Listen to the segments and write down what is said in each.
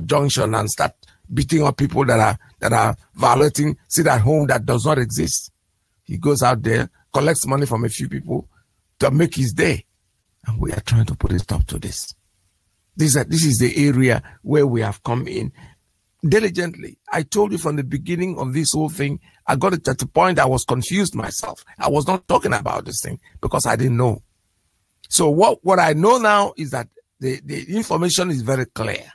junction and start beating up people that are violating sit-at-home that does not exist. He goes out there, collects money from a few people to make his day. And we are trying to put a stop to this. This is the area where we have come in diligently. I told you from the beginning of this whole thing, I got it at the point I was confused myself. I was not talking about this thing because I didn't know. So what I know now is that the information is very clear.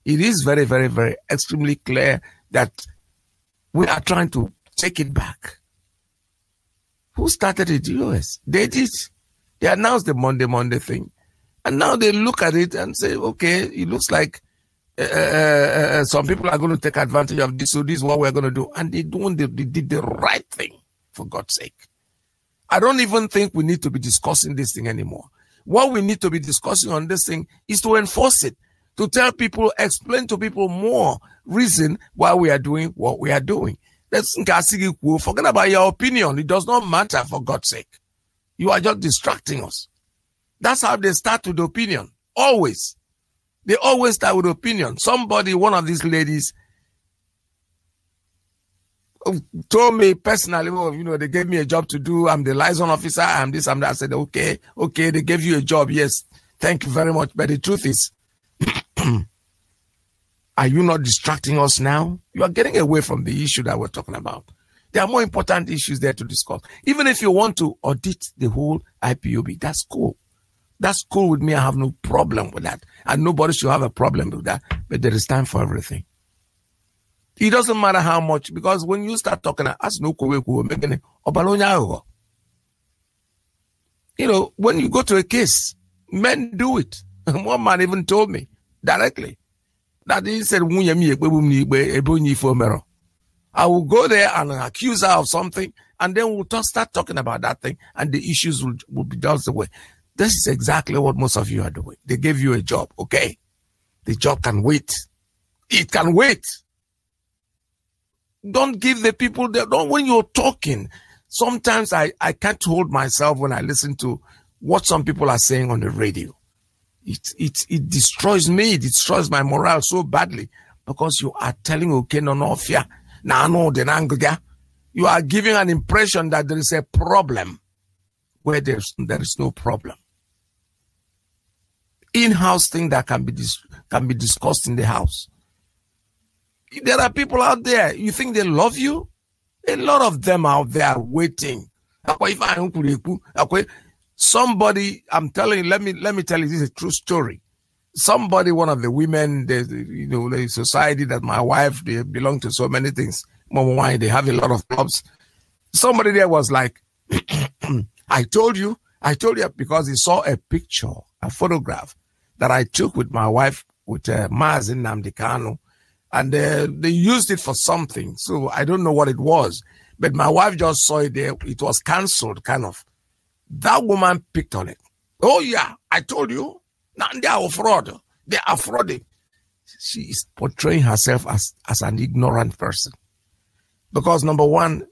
It is very, very, very extremely clear that we are trying to take it back. Who started it? The US. They did. They announced the Monday thing. And now they look at it and say, okay, it looks like some people are going to take advantage of this, so this is what we're going to do. And they did the right thing, for God's sake. I don't even think we need to be discussing this thing anymore. What we need to be discussing on this thing is to enforce it, to tell people, explain to people more reason why we are doing what we are doing. Forget about your opinion. It does not matter, for God's sake. You are just distracting us. That's how they start with opinion. Always. They always start with opinion. Somebody, one of these ladies, told me personally, well, you know, they gave me a job to do. I'm the liaison officer. I'm this, I'm that. I said, okay, they gave you a job. Yes, thank you very much. But the truth is, are you not distracting us now? You are getting away from the issue that we're talking about. There are more important issues there to discuss. Even if you want to audit the whole IPOB, that's cool. That's cool with me. I have no problem with that. And nobody should have a problem with that. But there is time for everything. It doesn't matter how much, because when you start talking, you know, when you go to a case, men do it. One man even told me directly that he said, I will go there and accuse her of something, and then we'll start talking about that thing, and the issues will be dealt away. This is exactly what most of you are doing. They gave you a job, okay? The job can wait. It can wait. Don't give the people when you're talking. Sometimes I can't hold myself when I listen to what some people are saying on the radio. It destroys me. It destroys my morale so badly, because you are telling you are giving an impression that there is a problem where there is no problem. In-house thing that can be discussed in the house. There are people out there, you think they love you? A lot of them out there waiting. Somebody, I'm telling you, let me tell you, this is a true story. Somebody, one of the women, the society that my wife, they belong to so many things. They have a lot of clubs. Somebody there was like, I told you, because he saw a picture, a photograph that I took with my wife, with Maz in Namdekano, and they used it for something. So I don't know what it was, but my wife just saw it there. It was cancelled, kind of. That woman picked on it. Oh yeah, I told you. Now they are fraud. They are frauding. She is portraying herself as an ignorant person. Because number one,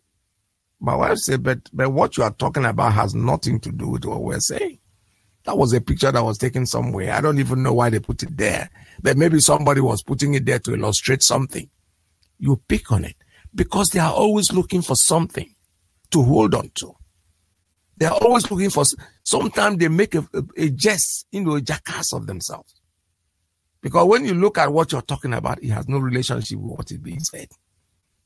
my wife said, but what you are talking about has nothing to do with what we're saying. That was a picture that was taken somewhere. I don't even know why they put it there. But maybe somebody was putting it there to illustrate something. You pick on it because they are always looking for something to hold on to. They are always looking for, sometimes they make a jest, a jackass of themselves. Because when you look at what you're talking about, it has no relationship with what is being said.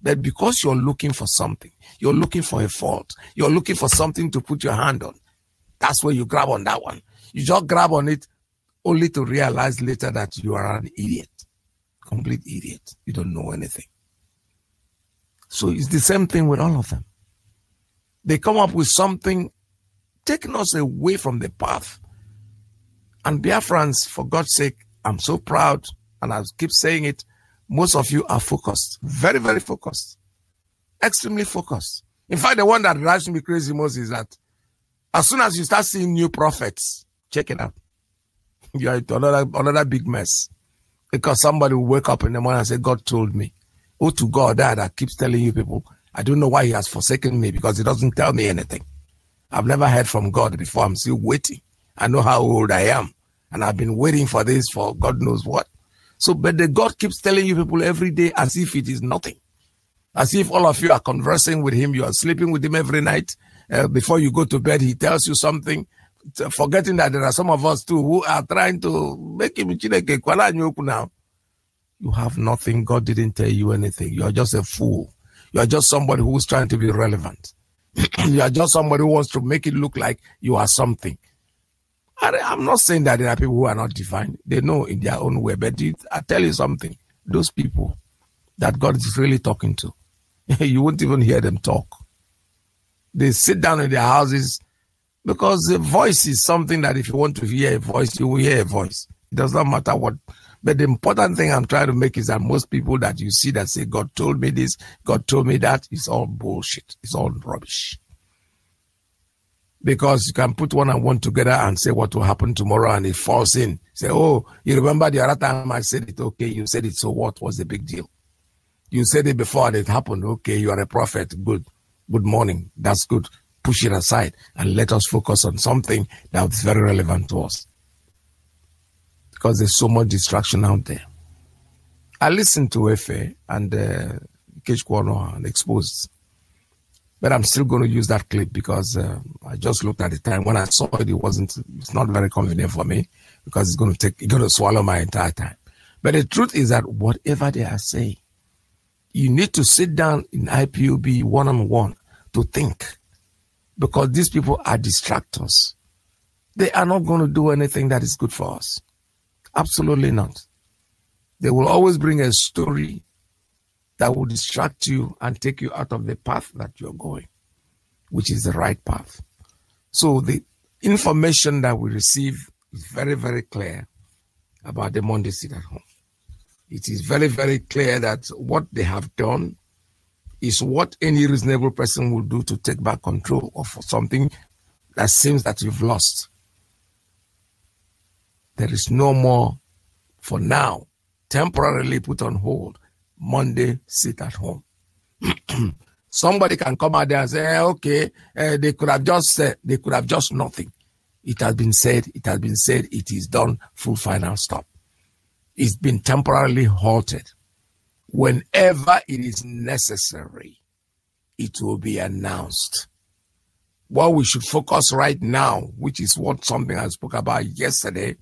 But because you're looking for something, you're looking for a fault, you're looking for something to put your hand on, that's where you grab on that one. You just grab on it only to realize later that you are an idiot, complete idiot. You don't know anything. So it's the same thing with all of them. They come up with something taking us away from the path. And Biafrans, for God's sake, I'm so proud, and I keep saying it, most of you are focused, very, very focused, extremely focused. In fact, the one that drives me crazy most is that as soon as you start seeing new prophets, check it out. You are into another big mess. Because somebody will wake up in the morning and say, God told me. Oh, to God, that keeps telling you people, I don't know why he has forsaken me, because he doesn't tell me anything. I've never heard from God before. I'm still waiting. I know how old I am. And I've been waiting for this for God knows what. So, but the God keeps telling you people every day as if it is nothing. As if all of you are conversing with him, you are sleeping with him every night. Before you go to bed, he tells you something, forgetting that there are some of us too who are trying to make him now. You have nothing. God didn't tell you anything. You are just a fool. You are just somebody who is trying to be relevant. You are just somebody who wants to make it look like you are something. I'm not saying that there are people who are not divine. They know in their own way. But I tell you something. Those people that God is really talking to, you won't even hear them talk. They sit down in their houses because the voice is something that if you want to hear a voice, you will hear a voice. It does not matter what. But the important thing I'm trying to make is that most people that you see that say, God told me this, God told me that, it's all bullshit. It's all rubbish. Because you can put one and one together and say what will happen tomorrow and it falls in. Say, oh, you remember the other time I said it? Okay, you said it, so what was the big deal? You said it before and it happened. Okay, you are a prophet. Good. Good morning. That's good. Push it aside and let us focus on something that's very relevant to us. Because there's so much distraction out there. I listened to Efe and Keshkwano and Exposed. But I'm still going to use that clip because I just looked at the time. When I saw it, it's not very convenient for me because it's going to swallow my entire time. But the truth is that whatever they are saying, you need to sit down in IPOB one-on-one to think, because these people are distractors. They are not going to do anything that is good for us. Absolutely not. They will always bring a story that will distract you and take you out of the path that you're going, which is the right path. So the information that we receive is very, very clear about the Monday sit at home. It is very, very clear that what they have done is what any reasonable person will do to take back control of something that seems that you've lost. There is no more, for now, temporarily put on hold, Monday sit at home. Somebody can come out there and say, okay, they could have just said, they could have just nothing. It has been said, it is done, full final stop. It's been temporarily halted. Whenever it is necessary, it will be announced. What we should focus right now, which is what something I spoke about yesterday,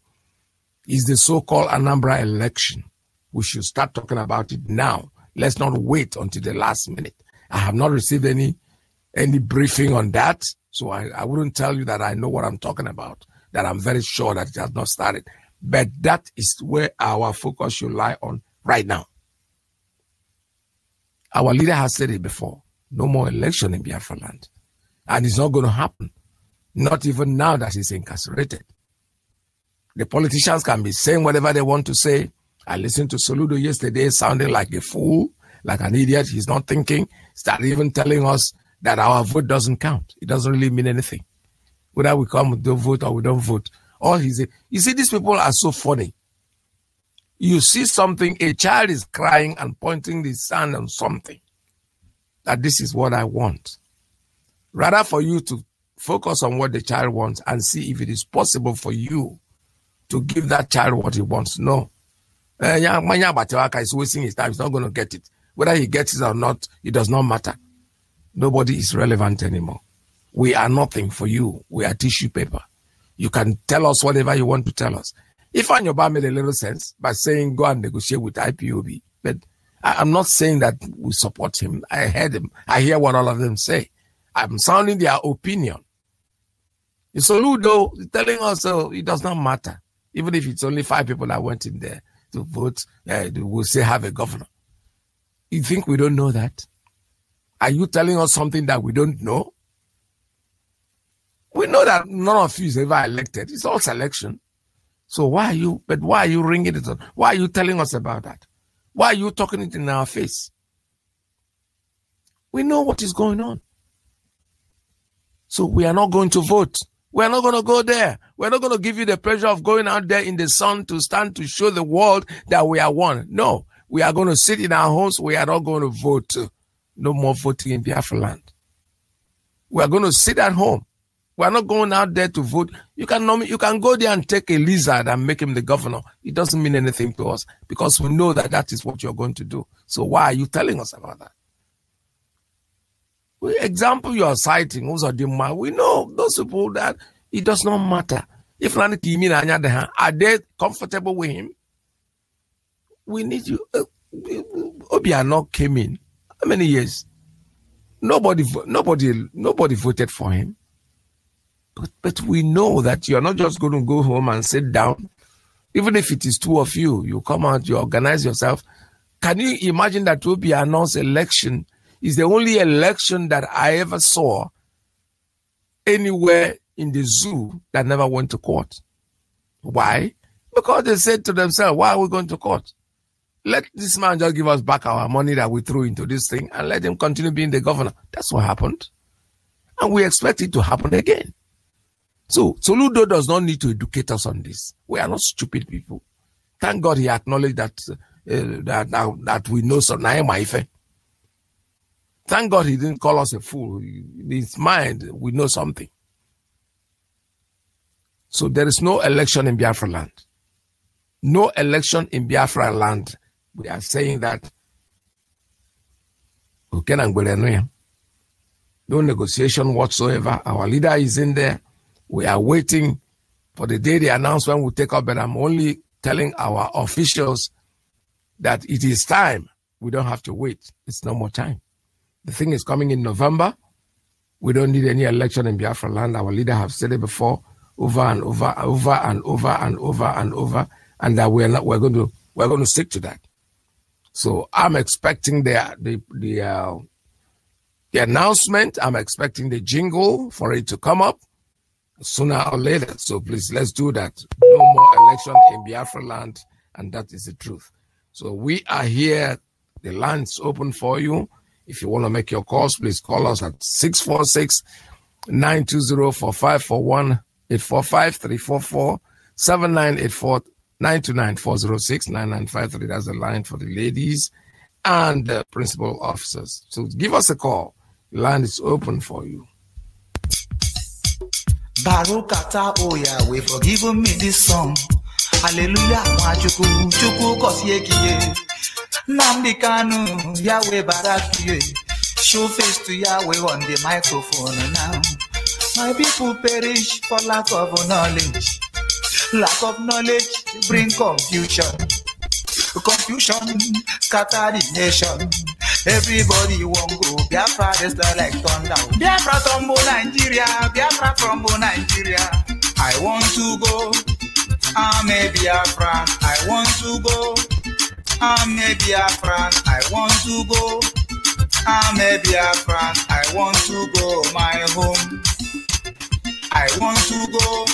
is the so-called Anambra election. We should start talking about it now. Let's not wait until the last minute. I have not received any briefing on that, so I wouldn't tell you that I know what I'm talking about, that I'm very sure that it has not started. But that is where our focus should lie on right now. Our leader has said it before, no more election in Biafra land. And it's not going to happen, not even now that he's incarcerated. The politicians can be saying whatever they want to say. I listened to Soludo yesterday sounding like a fool, like an idiot. He's not thinking. Started even telling us that our vote doesn't count. It doesn't really mean anything. Whether we come to vote or we don't vote. All he said. You see, these people are so funny. You see something, a child is crying and pointing the hand on something. That this is what I want. Rather for you to focus on what the child wants and see if it is possible for you to give that child what he wants. No. Is wasting his time. He's not going to get it. Whether he gets it or not, it does not matter. Nobody is relevant anymore. We are nothing for you. We are tissue paper. You can tell us whatever you want to tell us. If Anyoba made a little sense by saying go and negotiate with IPOB, but I'm not saying that we support him. I heard him. I hear what all of them say. I'm sounding their opinion. Soludo is telling us it does not matter. Even if it's only 5 people that went in there to vote, we'll say have a governor. You think we don't know that? Are you telling us something that we don't know? We know that none of you is ever elected. It's all selection. So why are you ringing it on? Why are you telling us about that? Why are you talking it in our face? We know what is going on. So we are not going to vote. We are not going to go there. We're not going to give you the pleasure of going out there in the sun to stand to show the world that we are one. No, we are going to sit in our homes. We are not going to vote. No more voting in Biafra land. We are going to sit at home We're not going out there to vote. You can go there and take a lizard and make him the governor. It doesn't mean anything to us because we know that that is what you're going to do. So why are you telling us about that? Example you are citing, we know those people that it does not matter. If are they comfortable with him? We need you. Obiano came in. How many years? Nobody voted for him. But we know that you're not just going to go home and sit down. Even if it is two of you, you come out, you organize yourself. Can you imagine that Obiano's election is the only election that I ever saw anywhere in the zoo that never went to court? Why? Because they said to themselves, why are we going to court? Let this man just give us back our money that we threw into this thing and let him continue being the governor. That's what happened. And we expect it to happen again. So Soludo does not need to educate us on this. We are not stupid people. Thank God he acknowledged that that we know some Naimaife. Thank God he didn't call us a fool. In his mind, we know something. So there is no election in Biafra land. No election in Biafra land. We are saying that no negotiation whatsoever. Our leader is in there. We are waiting for the day the announcement will take up, but I'm only telling our officials that it is time. We don't have to wait. It's no more time. The thing is coming in November. We don't need any election in Biafra land. Our leader have said it before, over and over and that we're going to stick to that. So I'm expecting the announcement. I'm expecting the jingle for it to come up sooner or later. So please, let's do that. No more election in Biafra land, and that is the truth. So we are here. The line's open for you. If you want to make your calls, please call us at 646-920-4541, 845-344-7984-929-406-9953. That's the line for the ladies and the principal officers. So give us a call. The line is open for you. Barukata Oya, we for giving me this song. Hallelujah, Machuku, Chuku Kosiekie. Nambikanu, Yahweh Barakie. Show face to Yahweh on the microphone now. My people perish for lack of knowledge. Lack of knowledge bring confusion. Confusion scatter the nation. Everybody won't go. Biafra is like thunder. Biafra tumble Nigeria. Biafra tumble Nigeria. I want to go. I'm a Biafran. I want to go. I'm a Biafran. I want to go. I'm a Biafran. I want to go my home. I want to go.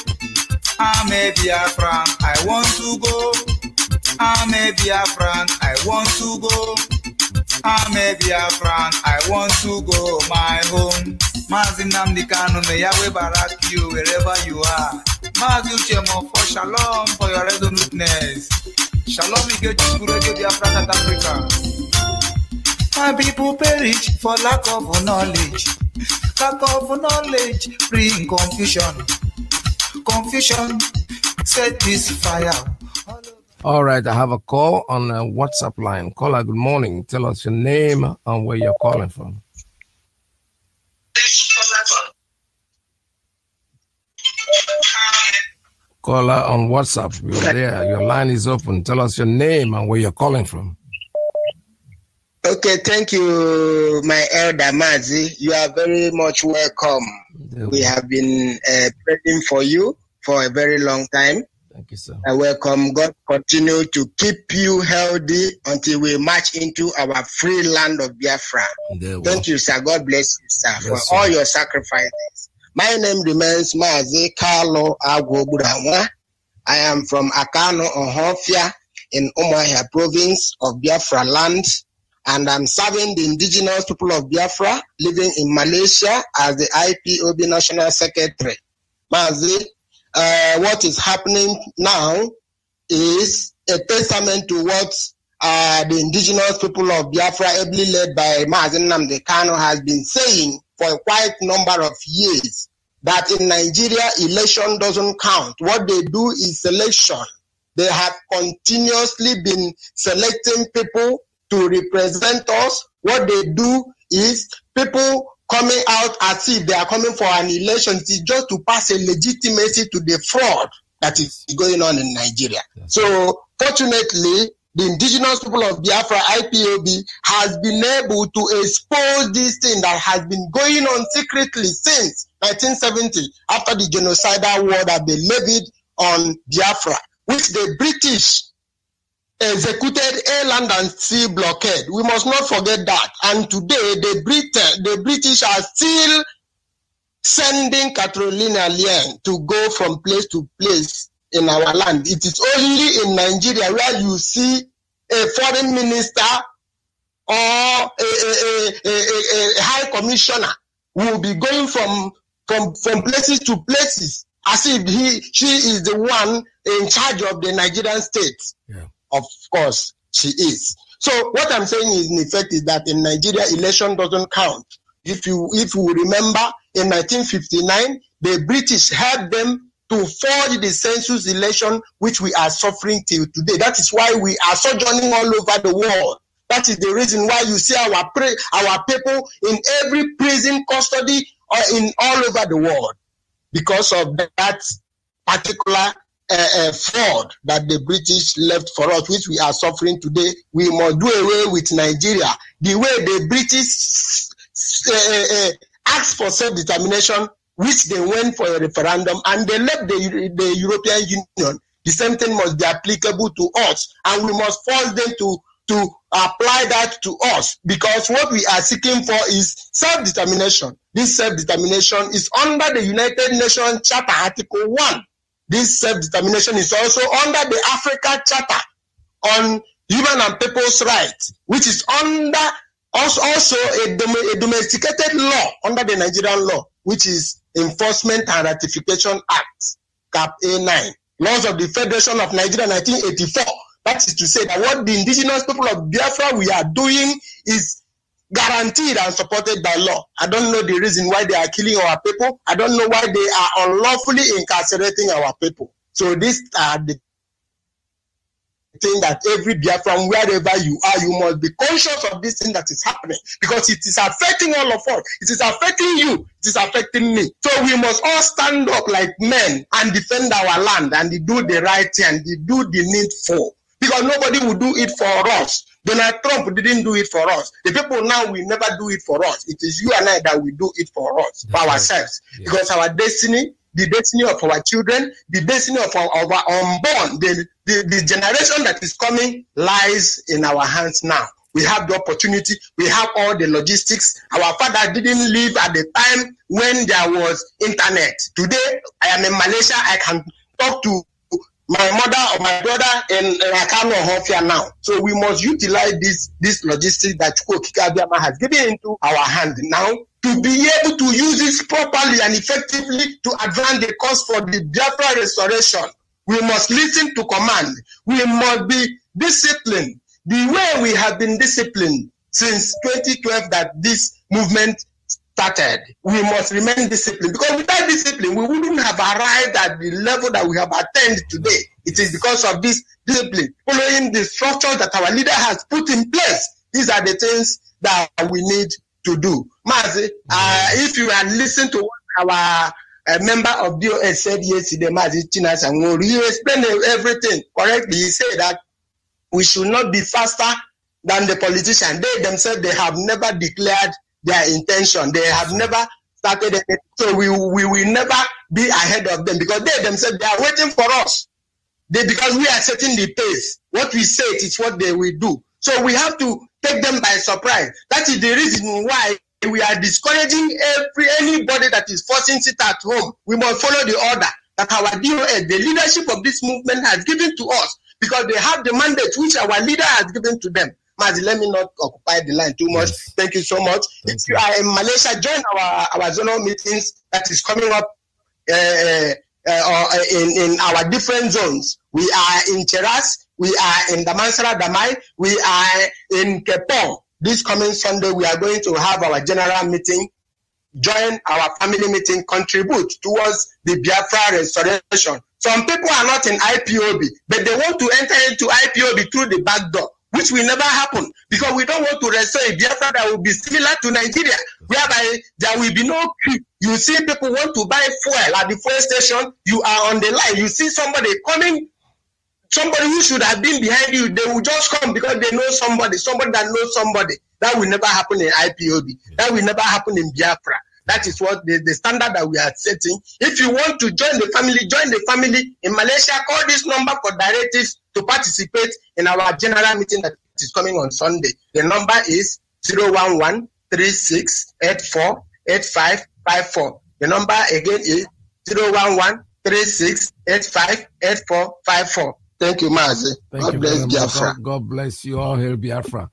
I'm a Biafran. I want to go. I'm a Biafran. I want to go. I'm a Biafran. I want to go my home. Mazinam Dikano, may Yahweh barak you wherever you are. Mazu Chemo for shalom for your resoluteness. Shalom, we get to Radio Biafra, South Africa. My people perish for lack of knowledge. Lack of knowledge bring confusion. Confusion set this fire. All right, I have a call on a WhatsApp line. Caller, good morning. Tell us your name and where you're calling from. Caller on WhatsApp, you're there. Your line is open. Tell us your name and where you're calling from. Okay, thank you, my elder Mazi. You are very much welcome. We have been praying for you for a very long time. Thank you, sir. I welcome. God continue to keep you healthy until we march into our free land of Biafra. Thank you, sir. God bless you, sir, for all your sacrifices. My name remains Mazi Carlo Agwobudawa. I am from Akano, Ohofia, in Umuahia province of Biafra land. And I'm serving the indigenous people of Biafra living in Malaysia as the IPOB National Secretary. Mazi, what is happening now is a testament to what the indigenous people of Biafra, ably led by Mazi Nnamdi Kanu, has been saying for quite a number of years, that in Nigeria, election doesn't count. What they do is selection. They have continuously been selecting people to represent us. What they do is people coming out as if they are coming for an election. It is just to pass a legitimacy to the fraud that is going on in Nigeria. So fortunately, the indigenous people of Biafra, IPOB, has been able to expose this thing that has been going on secretly since 1970, after the genocidal war that they levied on Biafra, which the British executed a land and sea blockade. We must not forget that. And today, the British are still sending Catalina Lien to go from place to place in our land. It is only in Nigeria where you see a foreign minister or a high commissioner who will be going from places to places as if she is the one in charge of the Nigerian state. Yeah. Of course, she is. So what I'm saying is, in effect, is that in Nigeria, election doesn't count. If you remember, in 1959, the British helped them to forge the census election, which we are suffering till today. That is why we are sojourning all over the world. That is the reason why you see our people in every prison custody or in all over the world, because of that particular fraud that the British left for us, which we are suffering today. We must do away with Nigeria. The way the British asked for self-determination, which they went for a referendum, and they left the European Union, the same thing must be applicable to us, and we must force them to apply that to us, because what we are seeking for is self-determination. This self-determination is under the United Nations Charter, Article 1. This self-determination is also under the Africa Charter on Human and People's Rights, which is under also a domesticated law under the Nigerian law, which is Enforcement and Ratification Act, Cap A9. Laws of the Federation of Nigeria 1984. That is to say that what the indigenous people of Biafra we are doing is guaranteed and supported by law. I don't know the reason why they are killing our people. I don't know why they are unlawfully incarcerating our people. So these are the thing that every Biafran, wherever you are, you must be conscious of this thing that is happening, because it is affecting all of us. It is affecting you. It is affecting me. So we must all stand up like men and defend our land and do the right thing and do the needful, because nobody will do it for us. Donald Trump didn't do it for us. The people now will never do it for us. It is you and I that will do it for us, for ourselves, because our destiny, the destiny of our children, the destiny of our unborn, the generation that is coming lies in our hands now. We have the opportunity. We have all the logistics. Our father didn't live at the time when there was internet. Today, I am in Malaysia. I can talk to my mother or my brother in Akano Hofia now. So we must utilize this logistics that Chukwuokike has given into our hand now, to be able to use it properly and effectively to advance the cause for the Biafra restoration. We must listen to command. We must be disciplined. The way we have been disciplined since 2012 that this movement started, we must remain disciplined, because without discipline, we wouldn't have arrived at the level that we have attained today. It is because of this discipline, following the structures that our leader has put in place. These are the things that we need to do. Mazi, if you are listening to what our member of DOS said yesterday, Mazi Chinas, and he explained everything correctly. He said that we should not be faster than the politicians. They themselves, they have never declared their intention. They have never started anything. So we will never be ahead of them, because they themselves, they are waiting for us. Because we are setting the pace. What we say is what they will do. So we have to take them by surprise. That is the reason why we are discouraging anybody that is forcing sit at home. We must follow the order that our DOS, the leadership of this movement, has given to us, because they have the mandate which our leader has given to them. Mazi, let me not occupy the line too much. Yes. Thank you so much. If you are in Malaysia, join our zonal meetings that is coming up in our different zones. We are in Cheras, we are in Damansara Damai, we are in Kepong. This coming Sunday, we are going to have our general meeting join our family meeting, contribute towards the Biafra restoration. Some people are not in IPOB, but they want to enter into IPOB through the back door, which will never happen because we don't want to restore a Biafra that will be similar to Nigeria, whereby there will be no queue. You see people want to buy fuel at the fuel station, you are on the line, you see somebody coming, somebody who should have been behind you, they will just come because they know somebody that knows somebody. That will never happen in IPOB. That will never happen in Biafra. That is what the standard that we are setting. If you want to join the family, join the family. In Malaysia, call this number for directives to participate in our general meeting that is coming on Sunday. The number is 011-3684-8554. The number again is 011-3685-8454. Thank you, Mazi. God bless Biafra. God bless you all here, Biafra.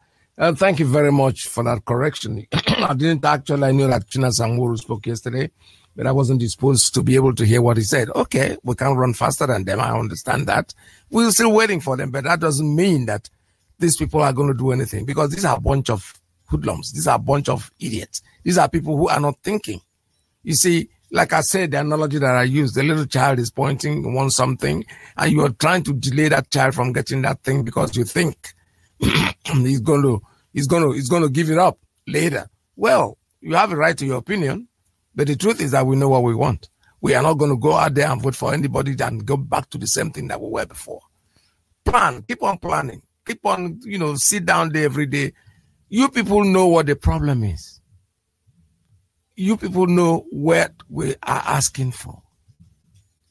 Thank you very much for that correction. I didn't actually know that China Sanguru spoke yesterday, but I wasn't disposed to be able to hear what he said. Okay, we can run faster than them. I understand that. We're still waiting for them, but that doesn't mean that these people are going to do anything because these are a bunch of hoodlums. These are a bunch of idiots. These are people who are not thinking. You see, like I said, the analogy that I used, the little child is pointing, wants something, and you are trying to delay that child from getting that thing because you think he's going to give it up later. Well, you have a right to your opinion, but the truth is that we know what we want. We are not going to go out there and vote for anybody and go back to the same thing that we were before. Plan, keep on planning, keep on, sit down there every day. You people know what the problem is. You people know what we are asking for.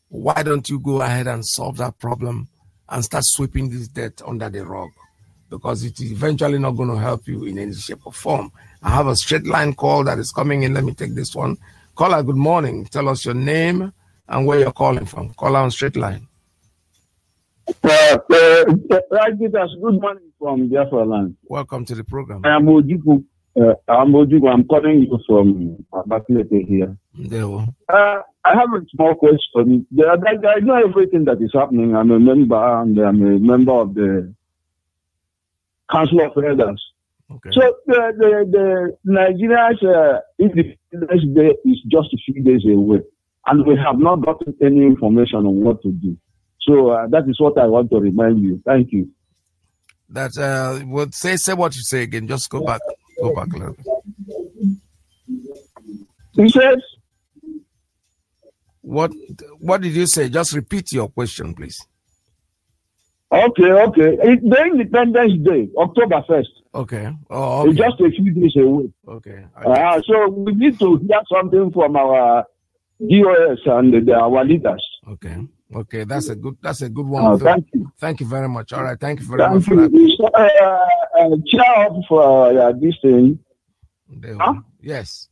Why don't you go ahead and solve that problem and start sweeping this debt under the rug? Because it is eventually not going to help you in any shape or form. I have a straight line call that is coming in. Let me take this one. Caller, good morning. Tell us your name and where you're calling from. Caller on straight line. Right, good morning from Biafra land. Welcome to the program. I am Ojuku. I'm calling you from Abakaliki here. I have a small question. I know everything that is happening. I'm a member and I'm a member of the Council of Elders. Okay. So the Nigeria's Independence Day is just a few days away, and we have not gotten any information on what to do. So that is what I want to remind you. Thank you. That would say what you say again. Just go back a little bit. He says, what did you say? Just repeat your question, please. Okay. It's the Independence Day, October 1st. Okay. Oh, okay. It's just a few days away. Okay. So we need to hear something from our DOS and our leaders. Okay. That's a good one. Thank you. Thank you very much. All right. Thank you very much for that. Cheer up for this thing. Yes.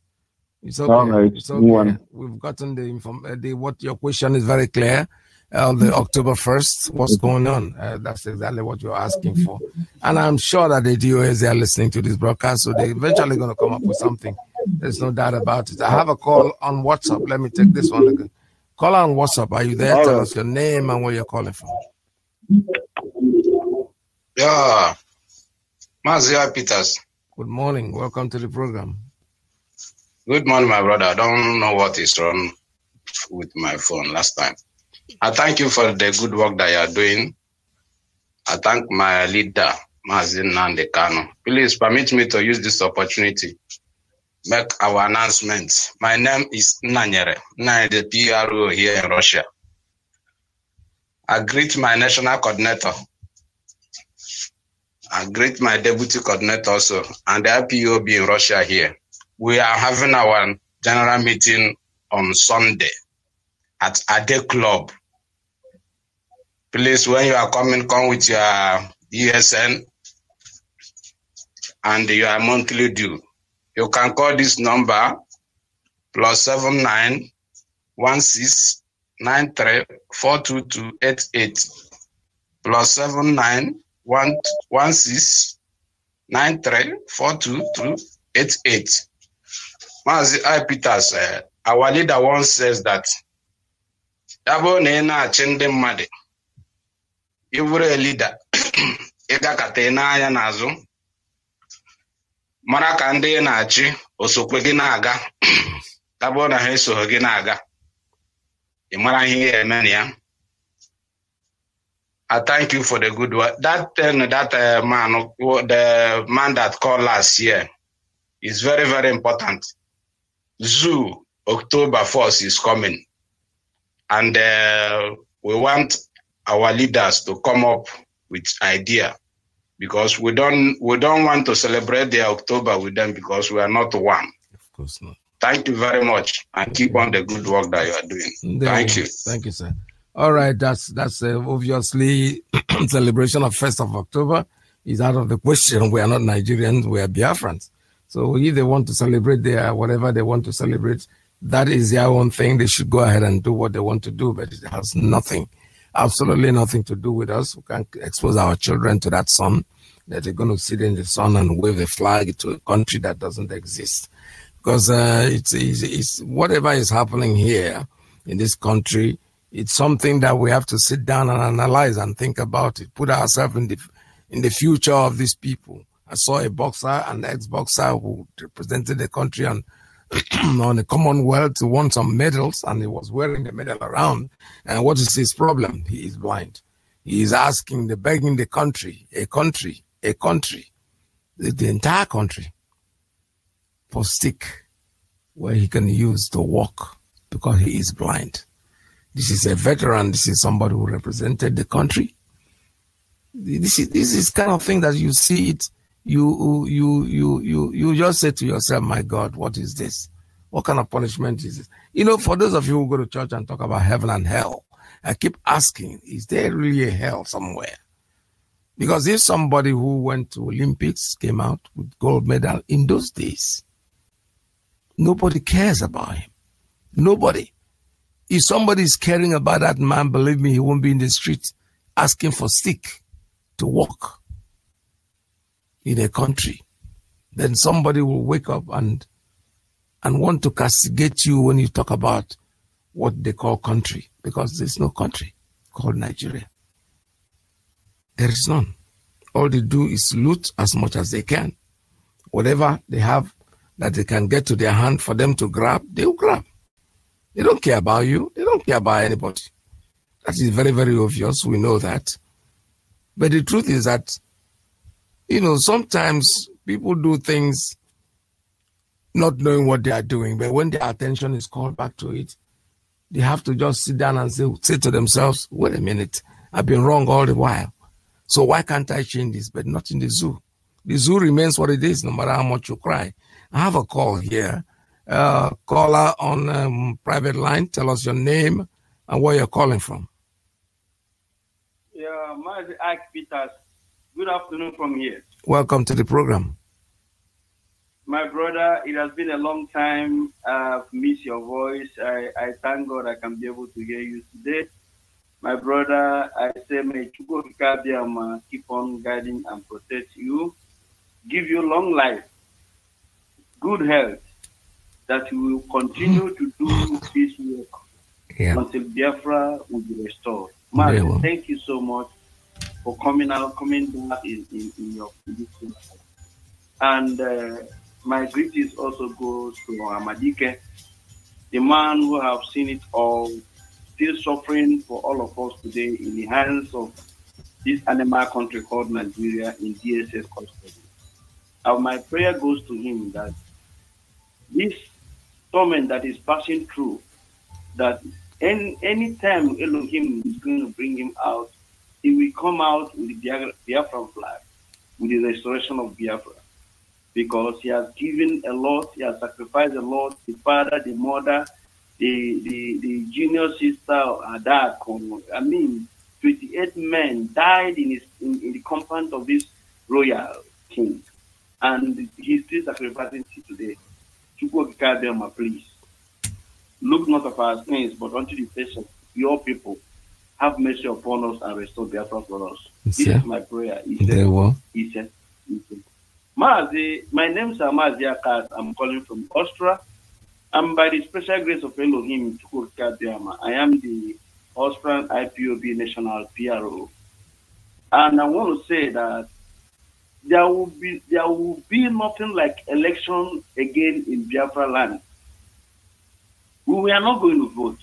It's okay. All right. It's okay. We've gotten the what your question is very clear. The October 1st, what's going on? That's exactly what you're asking for. And I'm sure that the DOS, they are listening to this broadcast, so they're eventually going to come up with something. There's no doubt about it. I have a call on WhatsApp. Let me take this one again. Call on WhatsApp. Are you there? All Tell us your name and where you're calling from. Yeah. Mazia Peters. Good morning. Welcome to the program. Good morning, my brother. I don't know what is wrong with my phone last time. I thank you for the good work that you are doing. I thank my leader, Mazin Nandekano. Please permit me to use this opportunity make our announcement. My name is Nanyere, the PRO here in Russia. I greet my national coordinator. I greet my deputy coordinator also, and the IPOB in Russia here. We are having our general meeting on Sunday at Ade Club. Please, when you are coming, come with your ESN and your monthly due. You can call this number +79 16 93 42288 +79 16 93 42288. Mazi I. Peters, our leader once says that you were a leader. Egakatena Yanazo Marakande Nachi, Osokweginaga. Tabona Heso Haginaga. Imara. I thank you for the good work. That man, the man that called last year, is very, very important. Zoo, October 1st is coming. And we want our leaders to come up with idea, because we don't want to celebrate the October with them, because we are not one. Of course not. Thank you very much, and keep on the good work that you are doing. Thank you. Thank you, sir. All right, that's obviously celebration of 1st of October is out of the question. We are not Nigerians, we are Biafrans. So if they want to celebrate whatever they want to celebrate, that is their own thing. They should go ahead and do what they want to do, but it has nothing, absolutely nothing to do with us. We can't expose our children to that sun, that they're going to sit in the sun and wave a flag to a country that doesn't exist. Because it's whatever is happening here in this country, it's something that we have to sit down and analyze and think about it, put ourselves in the future of these people. I saw a boxer, an ex-boxer who represented the country on the Commonwealth, who won some medals, and he was wearing the medal around. And what is his problem? He is blind. He is begging the country, the entire country, for stick where he can use to walk, because he is blind. This is a veteran. This is somebody who represented the country. This is kind of thing that you see it. You just say to yourself, my God, what is this? What kind of punishment is this? You know, for those of you who go to church and talk about heaven and hell, I keep asking, is there really a hell somewhere? Because if somebody who went to Olympics came out with gold medal in those days, nobody cares about him. Nobody. If somebody is caring about that man, believe me, he won't be in the street asking for stick to walk in a country. Then somebody will wake up and want to castigate you when you talk about what they call country, because there's no country called Nigeria. There is none. All they do is loot as much as they can. Whatever they have that they can get to their hand for them to grab, they will grab. They don't care about you. They don't care about anybody. That is very, very obvious. We know that. But the truth is that, you know, sometimes people do things not knowing what they are doing, but when their attention is called back to it, they have to just sit down and say to themselves, wait a minute, I've been wrong all the while. So why can't I change this? But not in the zoo. The zoo remains what it is, no matter how much you cry. I have a call here. Caller on private line. Tell us your name and where you're calling from. Yeah, my Ike Peters. Good afternoon from here. Welcome to the program. My brother, it has been a long time. I've missed your voice. I thank God I can be able to hear you today. My brother, I say, may Chukwuka keep on guiding and protect you, give you long life, good health, that you will continue to do this work until Biafra will be restored. Man, thank you so much for coming back in your position. And my greetings also goes to Amadike, the man who have seen it all, still suffering for all of us today in the hands of this animal country called Nigeria in DSS custody. And my prayer goes to him that this torment that is passing through, that any time Elohim is going to bring him out, he will come out with the Biafra flag, with the restoration of Biafra. Because he has given a lot, he has sacrificed a lot, the father, the mother, the junior sister, dad, 28 men died in the compound of this royal king. And he's still sacrificing today. Chukwuka, please. Look not of our sins, but unto the face of your people. Have mercy upon us and restore Biafra for us. This is my prayer. He said. Mazi, my name is Mazi Akas. I'm calling from Austria. And by the special grace of Elohim, I am the Austrian IPOB National PRO. And I want to say that there will be nothing like election again in Biafra land. we are not going to vote.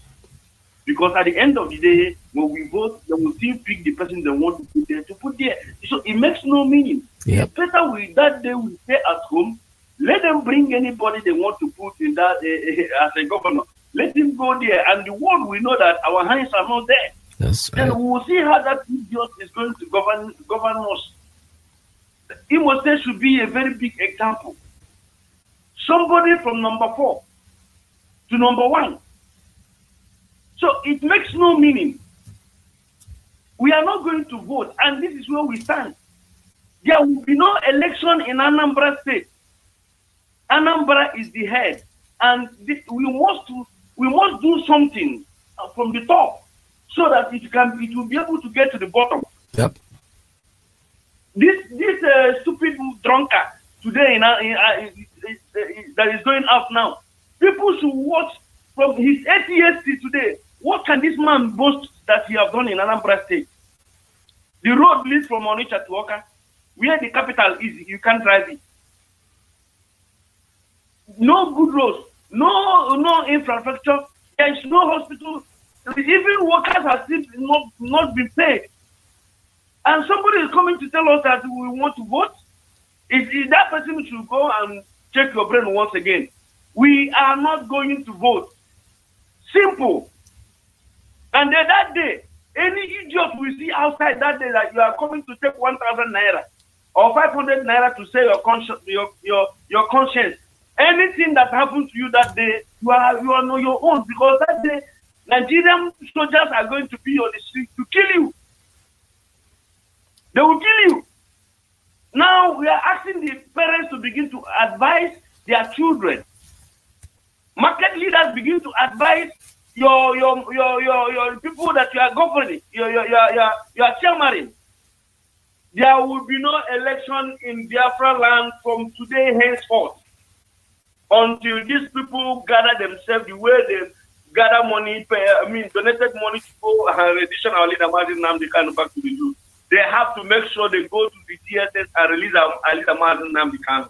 Because at the end of the day, when we vote, they will still pick the person they want to put there. So it makes no meaning. Yep. It's better that day we stay at home. Let them bring anybody they want to put in that as a governor. Let him go there, and the world will know that our hands are not there. That's right. Then we will see how that idiot is going to govern us. Imo State should be a very big example. Somebody from number 4 to number 1. So it makes no meaning. We are not going to vote, and this is where we stand. There will be no election in Anambra State. Anambra is the head, and we must do something from the top so that it will be able to get to the bottom. Yep. This stupid drunkard today that is going out now. People should watch from his 8 years to today. What can this man boast that he has done in Anambra State? The road leads from Onitsha to Oka, where the capital is. You can't drive it. No good roads, no infrastructure. There is no hospital. Even workers are still not been paid. And somebody is coming to tell us that we want to vote. If that person should go and check your brain once again. We are not going to vote. Simple. And then that day, any idiot we see outside that day that you are coming to take 1,000 naira or 500 naira to say your conscience. Anything that happens to you that day, you are on your own, because that day Nigerian soldiers are going to be on the street to kill you. They will kill you. Now we are asking the parents to begin to advise their children. Market leaders begin to advise your people that you are governing, your chairman. There will be no election in Biafra land from today henceforth until these people gather themselves the way they gather money, donated money to go and edition our leader Martin Nnamdi Kanu back to the zoo. They have to make sure they go to the DSS and release our leader Martin Nnamdi Kanu.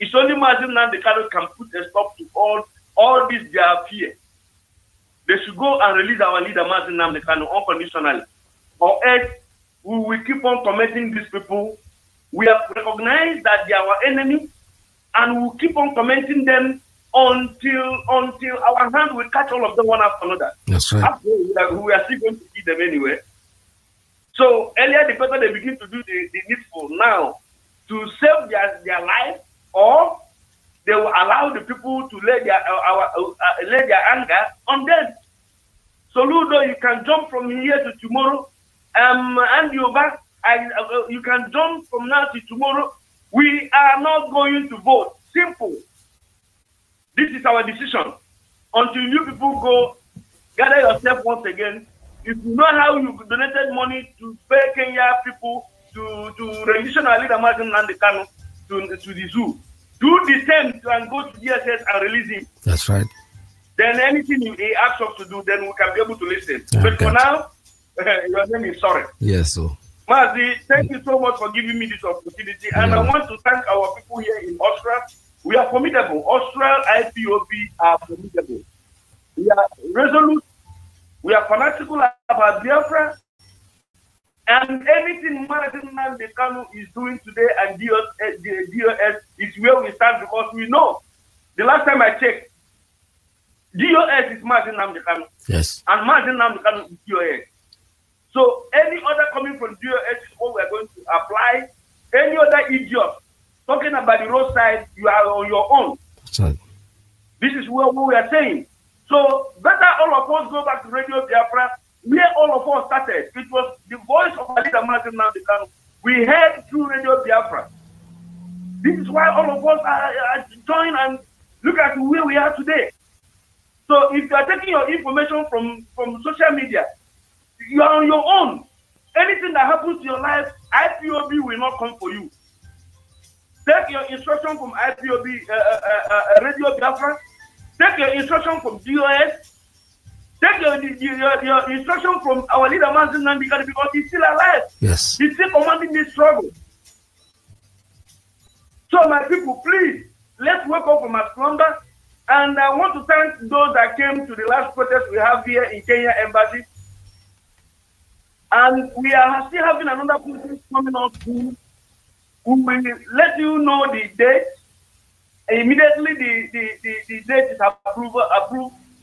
It's only Martin Nnamdi Kanu can put a stop to all this their fear. They should go and release our leader Martin Nnamdi Kanu unconditionally. Or else we will keep on tormenting these people. We have recognized that they are our enemy, and we will keep on tormenting them until our hand will catch all of them one after another. That's right. After we are still going to kill them anyway. So earlier the better they begin to do the needful now to save their life, or they will allow the people to lay their anger on them. So Ludo, you can jump from here to tomorrow. And you back. You can jump from now to tomorrow. We are not going to vote. Simple. This is our decision. Until you people go gather yourself once again. If you know how you donated money to pay Kenya people to rendition our leader Martin Nnamdi Kanu to the zoo, do the same and go to DSS and release him. That's right. Then anything he asks us to do, then we can be able to listen. But for now, your name is sorry. Yes, sir. Mazi, thank you so much for giving me this opportunity. And I want to thank our people here in Austria. We are formidable. Austria, IPOB are formidable. We are resolute. We are fanatical about Biafra. And anything Martin Nnamdi Kanu is doing today and DOS is where we stand, because we know. The last time I checked, DOS is Martin Nnamdi Kanu. Yes. And Martin Nnamdi Kanu is DOS. So any other coming from DOS is what we are going to apply. Any other idiot talking about the roadside, you are on your own. Right. This is what we are saying. So better all of us go back to Radio Biafra, where all of us started. It was the voice of our leader Martin Nnamdi Kanu. We heard through Radio Biafra. This is why all of us are joined and look at where we are today. So if you are taking your information from social media, you are on your own. Anything that happens to your life, IPOB will not come for you. Take your instruction from IPOB, Radio Biafra. Take your instruction from DOS. Take your instruction from our leader Martin Nnamdi Kanu, because he's still alive. Yes. He's still commanding this struggle. So my people, please, let's wake up from our slumber. And I want to thank those that came to the last protest we have here in Kenya Embassy. And we are still having another protest coming up soon. We will let you know the date. Immediately the date is approved,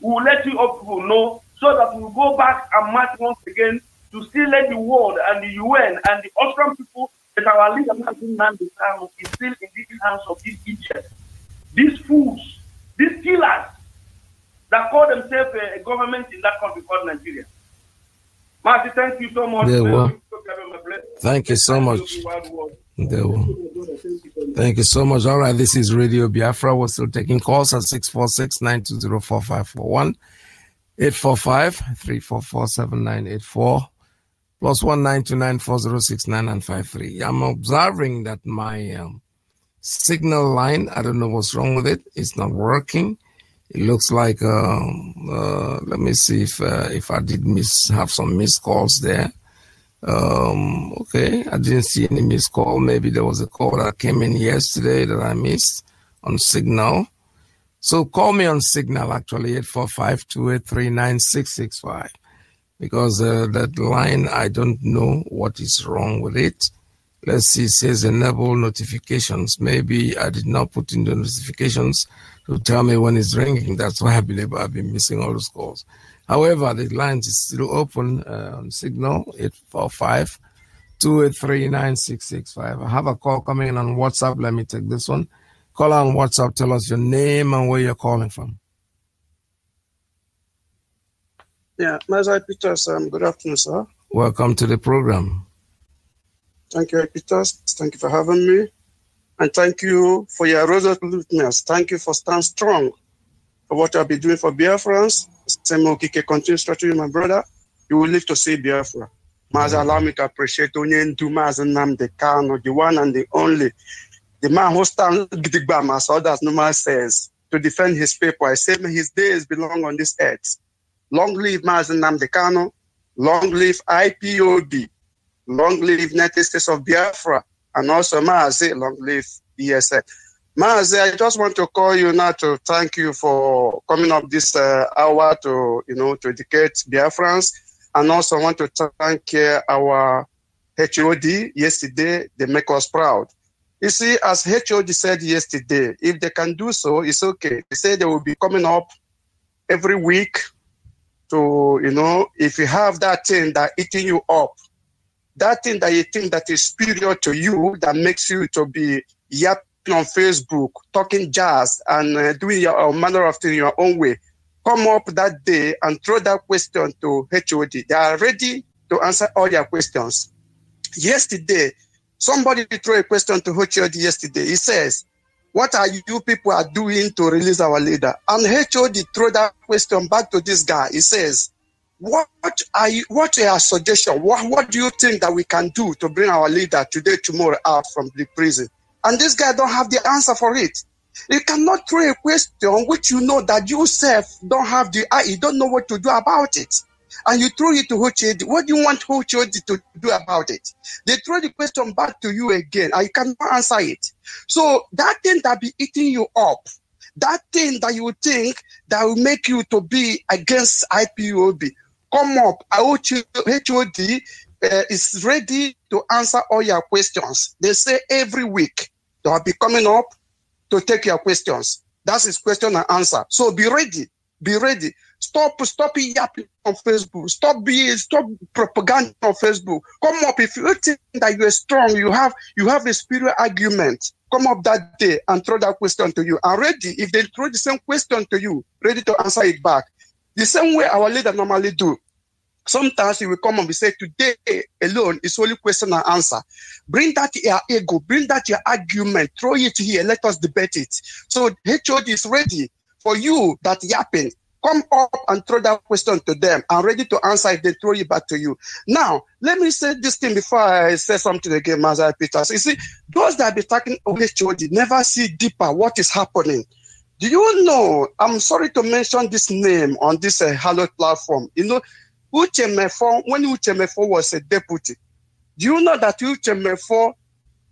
we will let you all people know, so that we will go back and march once again to still let the world and the UN and the Austrian people that our leader is still in the hands of these idiots, these fools, these killers that call themselves a government in that country called Nigeria. Marty, thank you so much. Thank you so much. Thank you so much. All right, this is Radio Biafra. We're still taking calls at 646-920-4541, 845-344-7984, plus 19294069953. I'm observing that my signal line, I don't know what's wrong with it. It's not working. It looks like, let me see if I did have some missed calls there. Okay, I didn't see any missed call. Maybe there was a call that came in yesterday that I missed on Signal. So call me on Signal, actually, 845-283-9665. Because that line, I don't know what is wrong with it. Let's see, it says enable notifications. Maybe I did not put in the notifications to tell me when it's ringing. That's why I believe I've been missing all those calls. However, the lines is still open on Signal, 845-283-9665. I have a call coming in on WhatsApp. Let me take this one. Call on WhatsApp. Tell us your name and where you're calling from. Yeah, Mazai Peters, good afternoon, sir. Welcome to the program. Thank you, Peters. Thank you for having me. And thank you for your resoluteness. Thank you for standing strong for what I'll be doing for Biafrans. Same continue strategy, my brother. You will live to see Biafra. Maza, allow me to appreciate Onye Nduma Nnamdi Kanu, the one and the only, the man who stands Gidigbam, as others normally says, to defend his people. I say his days belong on this earth. Long live Maza Nnamdi Kanu, long live IPOB, long live United States of Biafra, and also Mazi, long live ESF. Mazi, I just want to call you now to thank you for coming up this hour to, to educate Biafrans. And also want to thank our HOD yesterday. They make us proud. You see, as HOD said yesterday, if they can do so, it's okay. They say they will be coming up every week to, if you have that thing that eating you up, that thing that you think that is superior to you, that makes you to be yapping on Facebook, talking jazz, and doing your manner of things your own way, come up that day and throw that question to HOD. They are ready to answer all your questions. Yesterday, somebody threw a question to HOD yesterday. He says, what are you people are doing to release our leader? And HOD threw that question back to this guy. He says, what are your suggestions? What do you think that we can do to bring our leader today, tomorrow out from the prison? And this guy don't have the answer for it. You cannot throw a question which you know that you yourself don't have you don't know what to do about it. And you throw it to HOD. What do you want HOD to do about it? They throw the question back to you again, and you cannot answer it. So that thing that be eating you up, that thing that you think that will make you to be against IPOB, come up. HOD is ready to answer all your questions. They say every week they will be coming up to take your questions. That's his question and answer. So be ready. Be ready. Stop yapping on Facebook. Stop propaganda on Facebook. Come up if you think that you are strong. You have a spiritual argument. Come up that day and throw that question to you. And ready, if they throw the same question to you, ready to answer it back. The same way our leader normally do. Sometimes he will come and we say, today alone is only question and answer. Bring that your ego, bring that your argument, throw it here, let us debate it. So HOD is ready for you that yapping. Come up and throw that question to them. I'm ready to answer if they throw it back to you. Now, let me say this thing before I say something again, Mazai Peters. You see, those that be talking HOD never see deeper what is happening. Do you know, I'm sorry to mention this name on this hallowed platform. Uche Mefo, when Uche Mefo was a deputy, do you know that Uche Mefo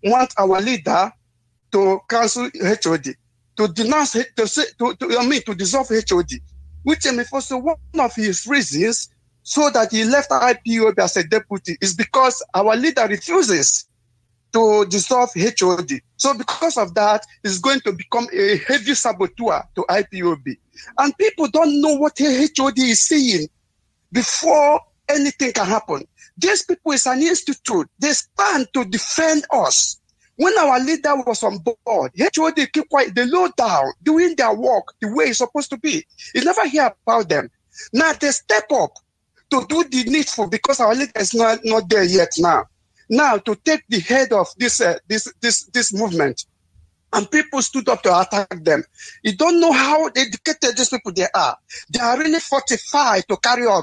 want our leader to cancel HOD, to denounce, to dissolve HOD, which was one of his reasons so that he left IPOB as a deputy is because our leader refuses to dissolve HOD. So because of that, it's going to become a heavy saboteur to IPOB. And people don't know what HOD is saying before anything can happen. These people is an institute. They stand to defend us. When our leader was on board, HOD keep quiet, they low down, doing their work the way it's supposed to be. You never hear about them. Now they step up to do the needful because our leader is not there yet now. Now to take the head of this movement, and people stood up to attack them. You don't know how educated these people they are. They are really fortified to carry on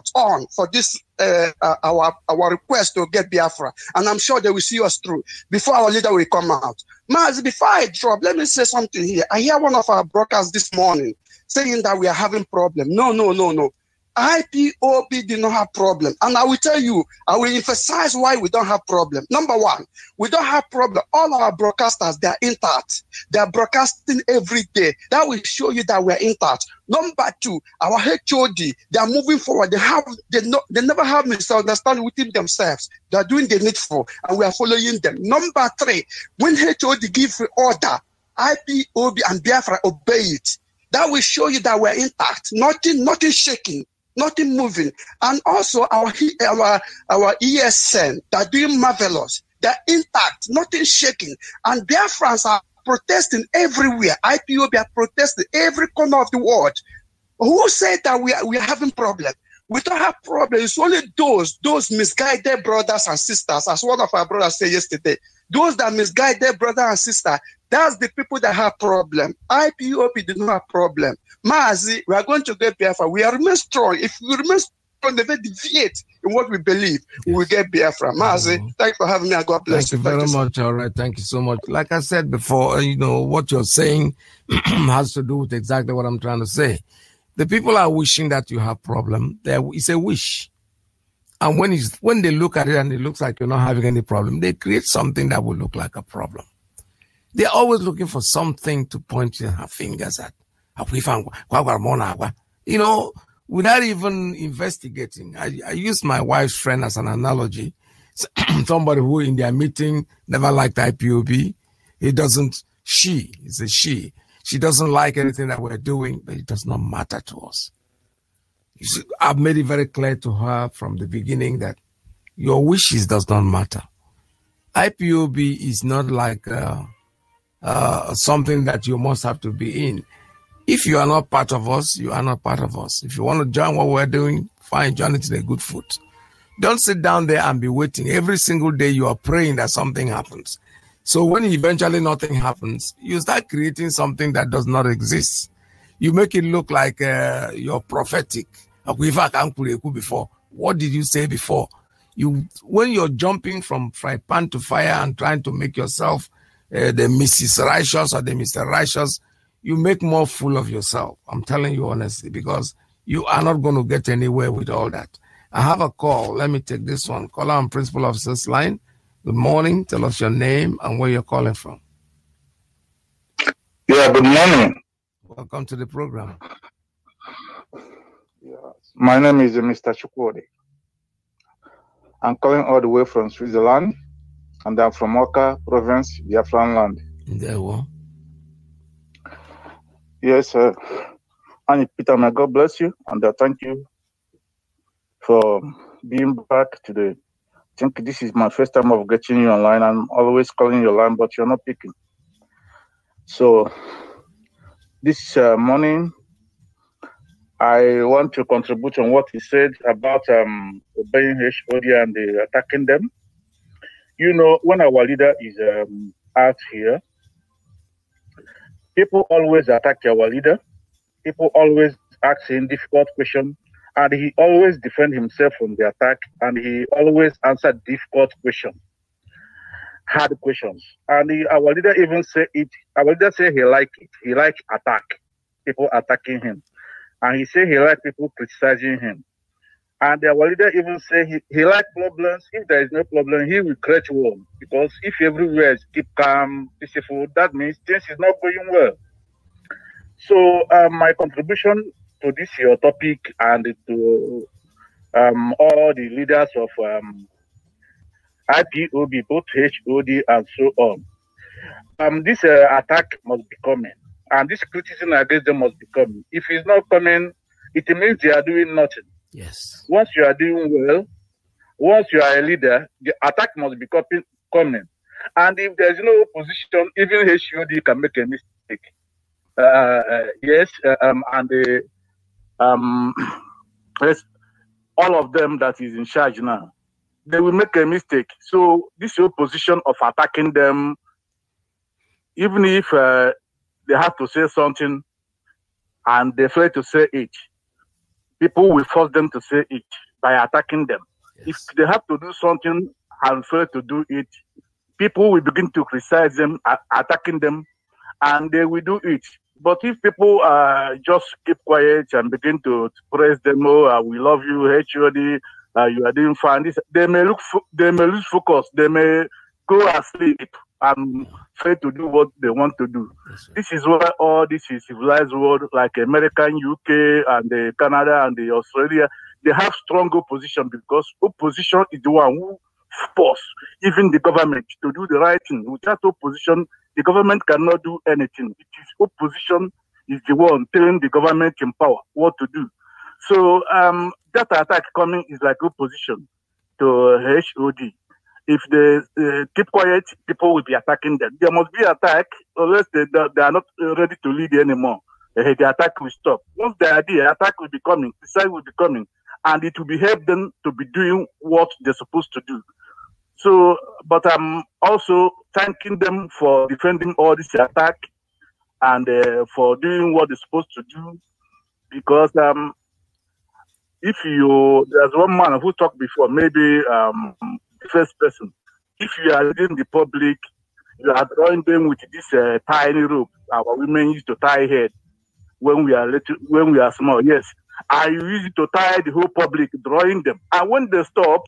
for this our request to get Biafra, and I'm sure they will see us through before our leader will come out. Maz, before I drop, let me say something here. I hear one of our brokers this morning saying that we are having problem. No. IPOB did not have problem. And I will tell you, I will emphasize why we don't have problem. Number one, we don't have problem. All our broadcasters, they are intact. They are broadcasting every day. That will show you that we are intact. Number two, our HOD, they are moving forward. They never have misunderstanding within themselves. They are doing the needful, and we are following them. Number three, when HOD gives the order, IPOB and Biafra obey it. That will show you that we are intact. Nothing shaking. Nothing moving. And also our ESN, they're doing marvelous. They're intact, nothing shaking. And Biafrans are protesting everywhere. IPOB are protesting every corner of the world. Who said that we are having problem? We don't have problem. It's only those misguided brothers and sisters, as one of our brothers said yesterday. Those that misguide their brother and sister, that's the people that have problem. IPOB did not have problem. Mazi, we are going to get Biafra. We are remain strong. If we remain strong, never deviate in what we believe, we will get Biafra. Mazi, thanks for having me. God bless you. Thank you very much. All right. Thank you so much. Like I said before, what you're saying has to do with exactly what I'm trying to say. The people are wishing that you have problem. It's a wish. And when they look at it and it looks like you're not having any problem, they create something that will look like a problem. They're always looking for something to point their fingers at. Without even investigating. I use my wife's friend as an analogy. Somebody who in their meeting never liked IPOB. She doesn't like anything that we're doing, but it does not matter to us. I've made it very clear to her from the beginning that your wishes does not matter. IPOB is not like something that you must have to be in. If you are not part of us, you are not part of us. If you want to join what we're doing, fine, join it in a good foot. Don't sit down there and be waiting. Every single day you are praying that something happens. So when eventually nothing happens, you start creating something that does not exist. You make it look like you're prophetic. Before. What did you say before? When you're jumping from fry pan to fire and trying to make yourself the Mrs. Righteous or the Mr. Righteous, you make more fool of yourself. I'm telling you honestly, because you are not going to get anywhere with all that. I have a call. Let me take this one. Caller on Principal Officer's line. Good morning. Tell us your name and where you're calling from. Yeah, good morning. Welcome to the program. Yeah. My name is Mr. Chukwudi. I'm calling all the way from Switzerland, and I'm from Oka province, Biafran land. There we go. Yes, sir. And Peter, may God bless you, and thank you for being back today. I think this is my first time of getting you online. I'm always calling your line, but you're not picking. So this morning, I want to contribute on what he said about obeying HOD and attacking them. When our leader is out here, people always attack our leader. People always ask him difficult questions, and he always defends himself from the attack, and he always answered difficult questions, hard questions. And our leader even say it. Our leader say he like it. He like attack, people attacking him. And he said he likes people criticizing him. And our leader even say he likes problems. If there is no problem, he will create one. Because if everywhere is keep calm, peaceful, that means things is not going well. So my contribution to this your topic and to all the leaders of IPOB, both HOD and so on. This attack must be coming, and this criticism against them must be coming. If it's not coming, it means they are doing nothing. Yes. Once you are doing well, once you are a leader, the attack must be coming. And if there's no opposition, even HOD can make a mistake. Yes, and yes, all of them that is in charge now, they will make a mistake. So this opposition of attacking them, even if they have to say something and they fail to say it, people will force them to say it by attacking them. Yes. If they have to do something and fail to do it, people will begin to criticize them, attacking them, and they will do it. But if people just keep quiet and begin to praise them, oh, we love you, HOD, you are doing fine, they may lose focus, they may go asleep and fail to do what they want to do. Yes, this is why all this is civilized world, like American, UK, and Canada and Australia, they have strong opposition because opposition is the one who force even the government to do the right thing. Without opposition, the government cannot do anything. It is opposition is the one telling the government in power what to do. So that attack coming is like opposition to HOD. If they keep quiet, people will be attacking them. There must be attack, unless they are not ready to lead anymore. The attack will stop. Once they are there, attack will be coming, the side will be coming, and it will be help them to be doing what they're supposed to do. So, but I'm also thanking them for defending all this attack and for doing what they're supposed to do. Because if there's one man who talked before, maybe the first person, if you are leading the public, you are drawing them with this tiny rope. Our women used to tie head when we are small, yes. And you use it to tie the whole public, drawing them. And when they stop,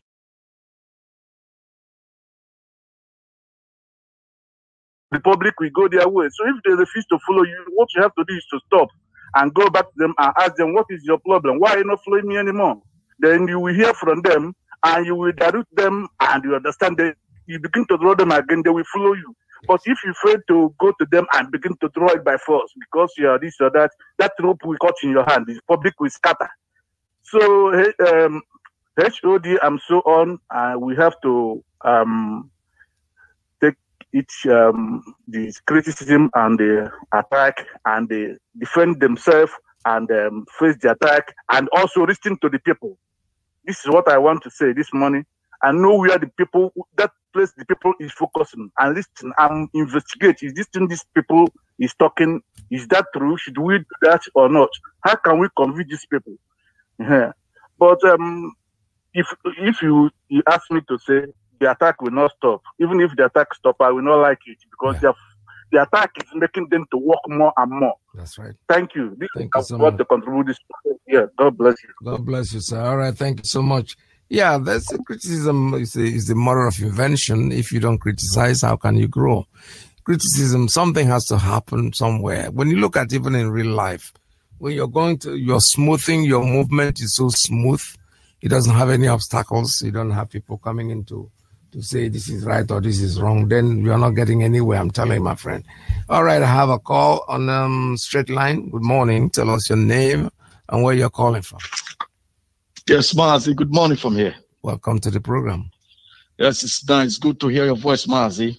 the public will go their way. So if they refuse to follow you, what you have to do is to stop and go back to them and ask them, what is your problem? Why are you not following me anymore? Then you will hear from them and you will direct them and you understand that you begin to draw them again, they will follow you. But if you fail to go to them and begin to draw it by force because you are this or that, that rope will cut in your hand. The public will scatter. So HOD and so on, we have to take the criticism and the attack and they defend themselves and face the attack and also listen to the people. This is what I want to say this morning. And know where the people, that place the people is focusing and listen and investigate. Is this thing these people is talking, is that true? Should we do that or not? How can we convince these people? Yeah. But if you ask me to say the attack will not stop, even if the attack stop, I will not like it because the attack is making them to work more and more. That's right. Thank you. Thank you so much. To contribute this. Yeah, God bless you. God bless you, sir. All right, thank you so much. Yeah, that's criticism is the mother of invention. If you don't criticize, how can you grow? Criticism, something has to happen somewhere. When you look at even in real life, when you're smoothing, your movement is so smooth. It doesn't have any obstacles. You don't have people coming in to say this is right or this is wrong. Then you're not getting anywhere, I'm telling you, my friend. All right, I have a call on straight line. Good morning. Tell us your name and where you're calling from. Yes, Mazi. Good morning from here. Welcome to the program. Yes, it's nice. Good to hear your voice, Mazi.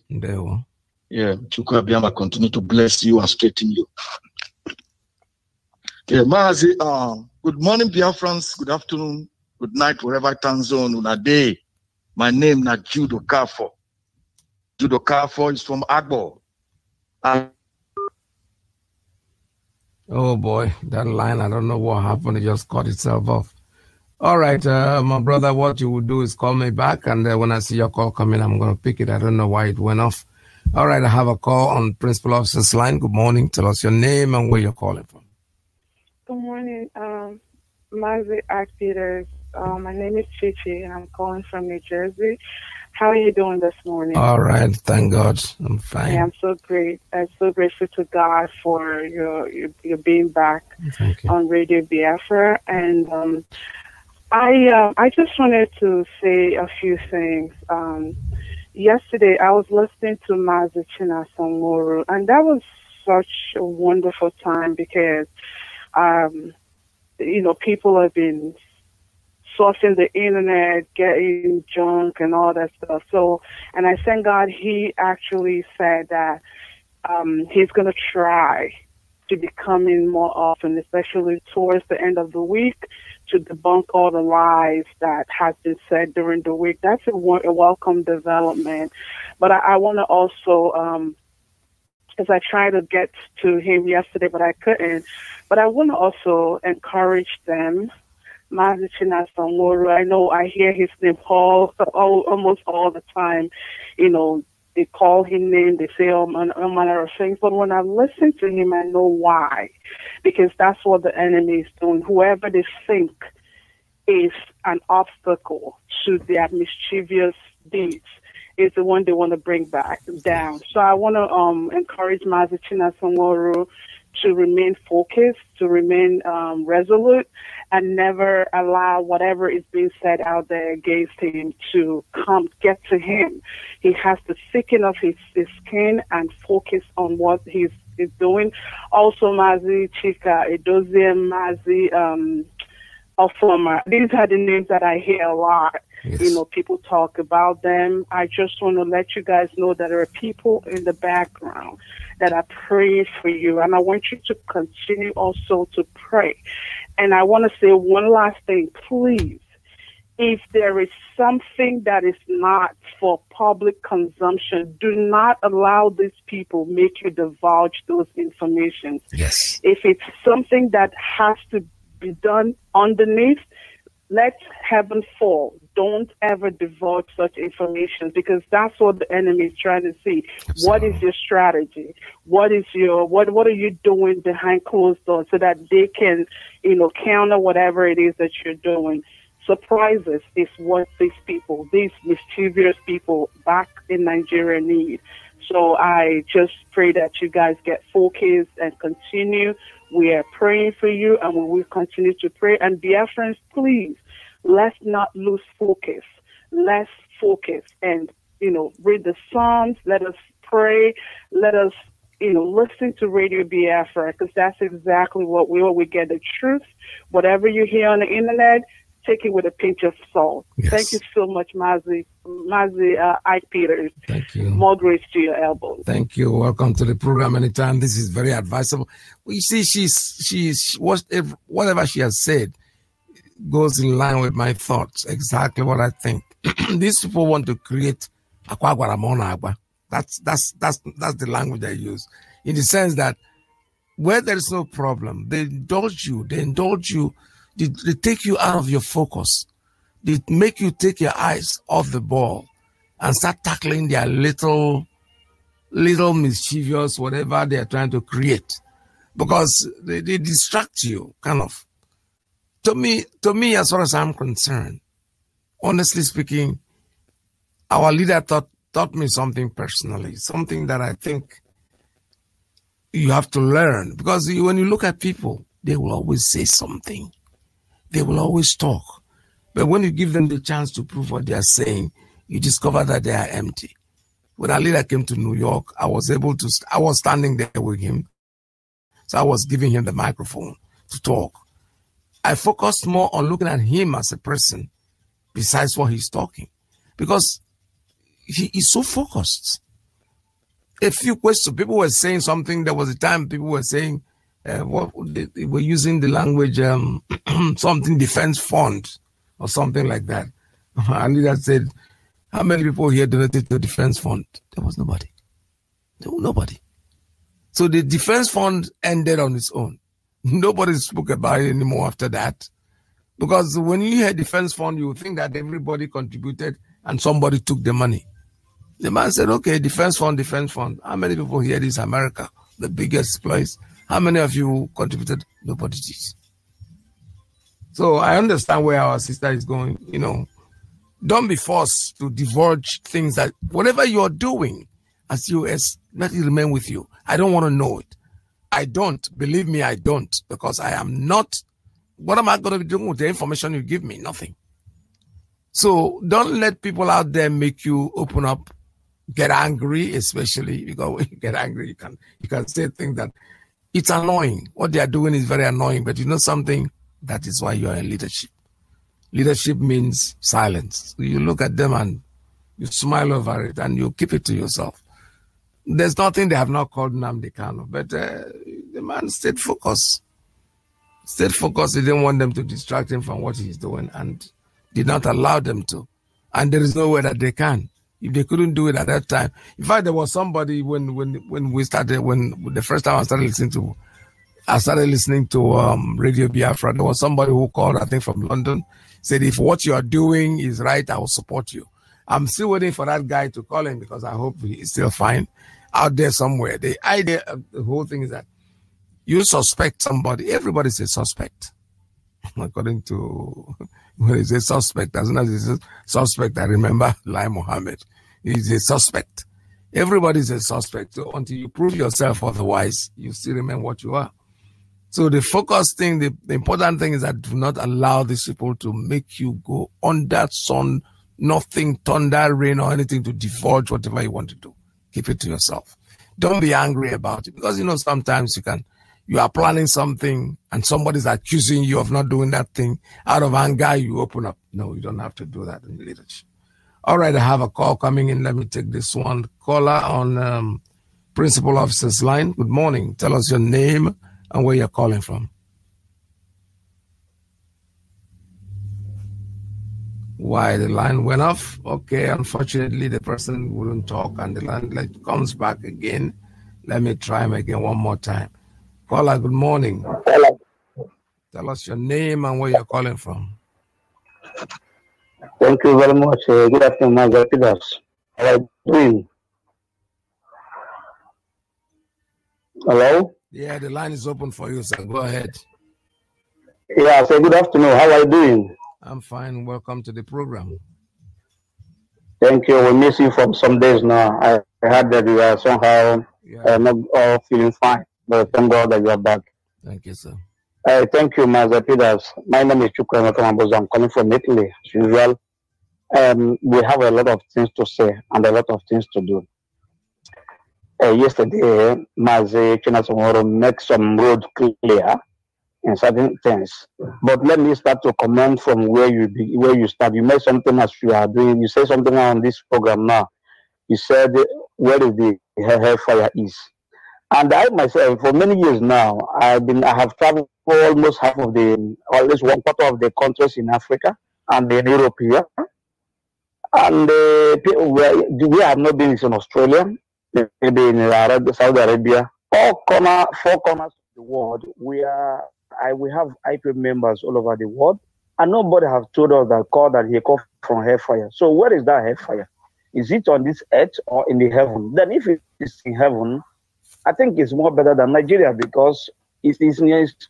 Yeah, Chukwu Abiyama continue to bless you and straighten you. Yeah, Mazi, good morning, Biafrans. Good afternoon, good night, wherever time zone, una day. My name is Judo Kafo. Judo Kafo is from Agbo. Oh boy, that line, I don't know what happened. It just cut itself off. All right, my brother, what you will do is call me back, and when I see your call coming, I'm going to pick it. I don't know why it went off. All right, I have a call on Principal Officer's line. Good morning. Tell us your name and where you're calling from. Good morning, Mazi Peters. My name is Chichi, and I'm calling from New Jersey. How are you doing this morning? All right, thank God. I'm fine. Yeah, I'm so great. I'm so grateful to God for your being back on Radio Biafra. And I just wanted to say a few things. Yesterday, I was listening to Mazi Chinasangoro, and that was such a wonderful time because, people have been surfing the internet, getting junk and all that stuff. So, and I thank God he actually said that he's going to try to be coming more often, especially towards the end of the week, to debunk all the lies that has been said during the week. That's a welcome development. But I want to also, as I tried to get to him yesterday, but I couldn't, but I want to also encourage them. I know I hear his name almost all the time. They call him name, they say all manner of things. But when I listen to him, I know why. Because that's what the enemy is doing. Whoever they think is an obstacle to their mischievous deeds is the one they want to bring back down. So I want to encourage Mazichina Songoro to remain focused, to remain resolute, and never allow whatever is being said out there against him to get to him. He has to thicken up his skin and focus on what he's doing. Also, Mazi Chika, Edozie, Mazi Ofoma. These are the names that I hear a lot. Yes. People talk about them. I just want to let you guys know that there are people in the background that are praying for you. And I want you to continue also to pray. And I want to say one last thing, please. If there is something that is not for public consumption, do not allow these people make you divulge those information. Yes. If it's something that has to be done underneath, let heaven fall. Don't ever divulge such information, because that's what the enemy is trying to see. Absolutely. What is your strategy? What is what are you doing behind closed doors so that they can, counter whatever it is that you're doing? Surprises is what these mischievous people back in Nigeria need. So I just pray that you guys get focused and continue. We are praying for you, and we will continue to pray. And Biafrans, please, let's not lose focus. Let's focus and, read the Psalms. Let us pray. Let us, listen to Radio Biafra, because that's exactly what we get the truth. Whatever you hear on the internet, take it with a pinch of salt. Yes. Thank you so much, Mazi Ike Peters. Thank you. More grace to your elbows. Thank you. Welcome to the program anytime. This is very advisable. We see whatever she has said goes in line with my thoughts. Exactly what I think. These people want to create akwa. That's the language they use, in the sense that where there is no problem, they indulge you. They take you out of your focus. They make you take your eyes off the ball and start tackling their little mischievous whatever they are trying to create, because they distract you, kind of. To me, as far as I'm concerned, honestly speaking, our leader taught me something personally, something that I think you have to learn, because when you look at people, they will always say something. They will always talk. But when you give them the chance to prove what they are saying, you discover that they are empty. When our leader came to New York, I was standing there with him. So I was giving him the microphone to talk. I focused more on looking at him as a person besides what he's talking, because he is so focused. A few questions, people were saying something. There was a time people were saying, they were using the language, something defense fund or something like that. And leader said, how many people here donated to the defense fund? There was nobody. There was nobody. So the defense fund ended on its own. Nobody spoke about it anymore after that. Because when you hear defense fund, you think that everybody contributed and somebody took the money. The man said, okay, defense fund. How many people here? This is America, the biggest place. How many of you contributed? Nobody did. So I understand where our sister is going, Don't be forced to divulge things that whatever you're doing as US, let it remain with you. I don't want to know it. I don't. Believe me, I don't. Because I am not. What am I going to be doing with the information you give me? Nothing. So don't let people out there make you open up, get angry, especially because when you get angry, you can say things that it's annoying. What they are doing is very annoying, but you know something? That is why you are in leadership. Leadership means silence. You look at them and you smile over it and you keep it to yourself. There's nothing they have not called Nnamdi Kanu, but the man stayed focused. Stayed focused. He didn't want them to distract him from what he's doing and did not allow them to. And there is no way that they can. If they couldn't do it at that time. In fact, there was somebody when the first time I started listening to Radio Biafra, there was somebody who called, I think from London, said, if what you are doing is right, I will support you. I'm still waiting for that guy to call him because I hope he's still fine out there somewhere. The idea of the whole thing is that you suspect somebody. Everybody's a suspect. According to when he says suspect, as soon as he says suspect, I remember Lai Mohammed. He's a suspect. Everybody's a suspect. So until you prove yourself otherwise, you still remain what you are. So the focus thing, the important thing is that do not allow these people to make you go under sun, nothing, thunder, rain, or anything to divulge whatever you want to do. Keep it to yourself. Don't be angry about it because, you know, sometimes you are planning something and somebody's accusing you of not doing that thing. Out of anger, you open up. No, you don't have to do that in leadership. All right, I have a call coming in. Let me take this one. Caller on Principal Officer's line. Good morning. Tell us your name and where you're calling from. Why the line went off? Okay, unfortunately, the person wouldn't talk and the line comes back again. Let me try him again one more time. Caller, good morning. Hello. Tell us your name and where you're calling from. Thank you very much. Good afternoon, my brothers. How are you doing? Hello? Yeah, the line is open for you, sir. Go ahead. Yeah, say good afternoon. How are you doing? I'm fine. Welcome to the program. Thank you. We miss you for some days now. I heard that you are somehow not all feeling fine, but thank God that you are back. Thank you, sir. Thank you, Master Peters. My name is Chukwu. I'm calling from Italy, as usual. We have a lot of things to say and a lot of things to do. Yesterday, Mazi Chinasomoro made some road clear in certain things. But let me start to comment from where you start. You made something as you are doing. You say something on this program now. You said where is the hellfire is. And I myself, for many years now, I have traveled for almost half of at least one quarter of the countries in Africa and in Europe here. And we have not been in Australia, maybe in Saudi Arabia, four corners of the world. We have IP members all over the world, and nobody have told us that he called from hellfire. So where is that hellfire? Is it on this earth or in the heaven? Then if it is in heaven, I think it's more better than Nigeria because it is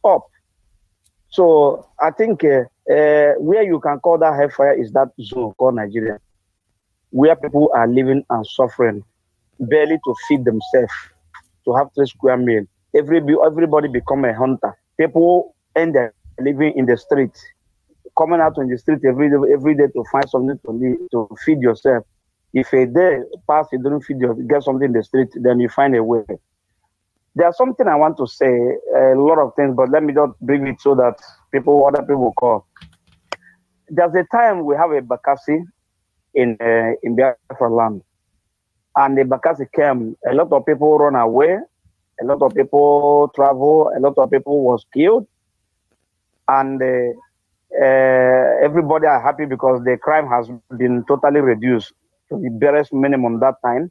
up. So I think where you can call that hellfire is that zone called Nigeria, where people are living and suffering, barely to feed themselves, to have 3 square meals. Everybody become a hunter. People end their living in the street, coming out in the street every day to find something to feed yourself. If a day pass, you don't get something in the street, then you find a way. There's something I want to say, a lot of things, but let me just bring it so that other people call. There's a time we have a Bakassi in Biafra land. And the Bakassi came, a lot of people run away, a lot of people travel, a lot of people was killed. And everybody are happy because the crime has been totally reduced to the barest minimum that time.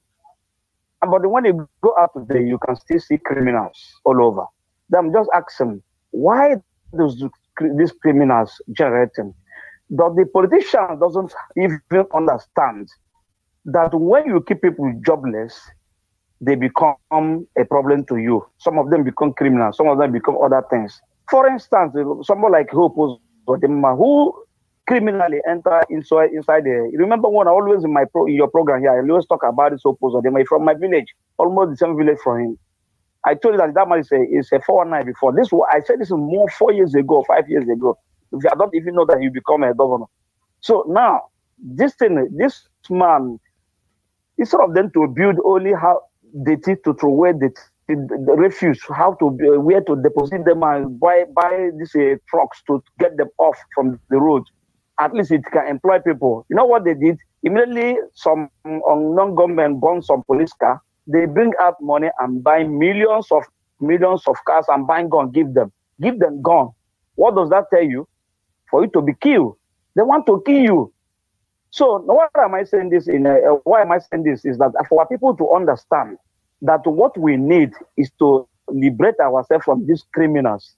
But when you go out today, you can still see criminals all over. Then just ask them, why these criminals generating? But the politician doesn't even understand that when you keep people jobless, they become a problem to you. Some of them become criminals, some of them become other things. For instance, someone like Hope, who criminally enter inside there. Remember when I always in your program here, I always talk about this opposite. They're from my village, almost the same village from him. I told you that man is a 419 before. I said this is more 4 years ago, 5 years ago. I don't even know that he become a governor. So now, this man, instead of them to build only how they teach to throw away the refuse, how to where to deposit them and buy these trucks to get them off from the road. At least it can employ people. You know what they did? Immediately, some non-government bought some police car. They bring out money and buy millions of cars and buy gun, give them gun. What does that tell you? For you to be killed. They want to kill you. So why am I saying this? Why am I saying this? Is that for people to understand that what we need is to liberate ourselves from these criminals.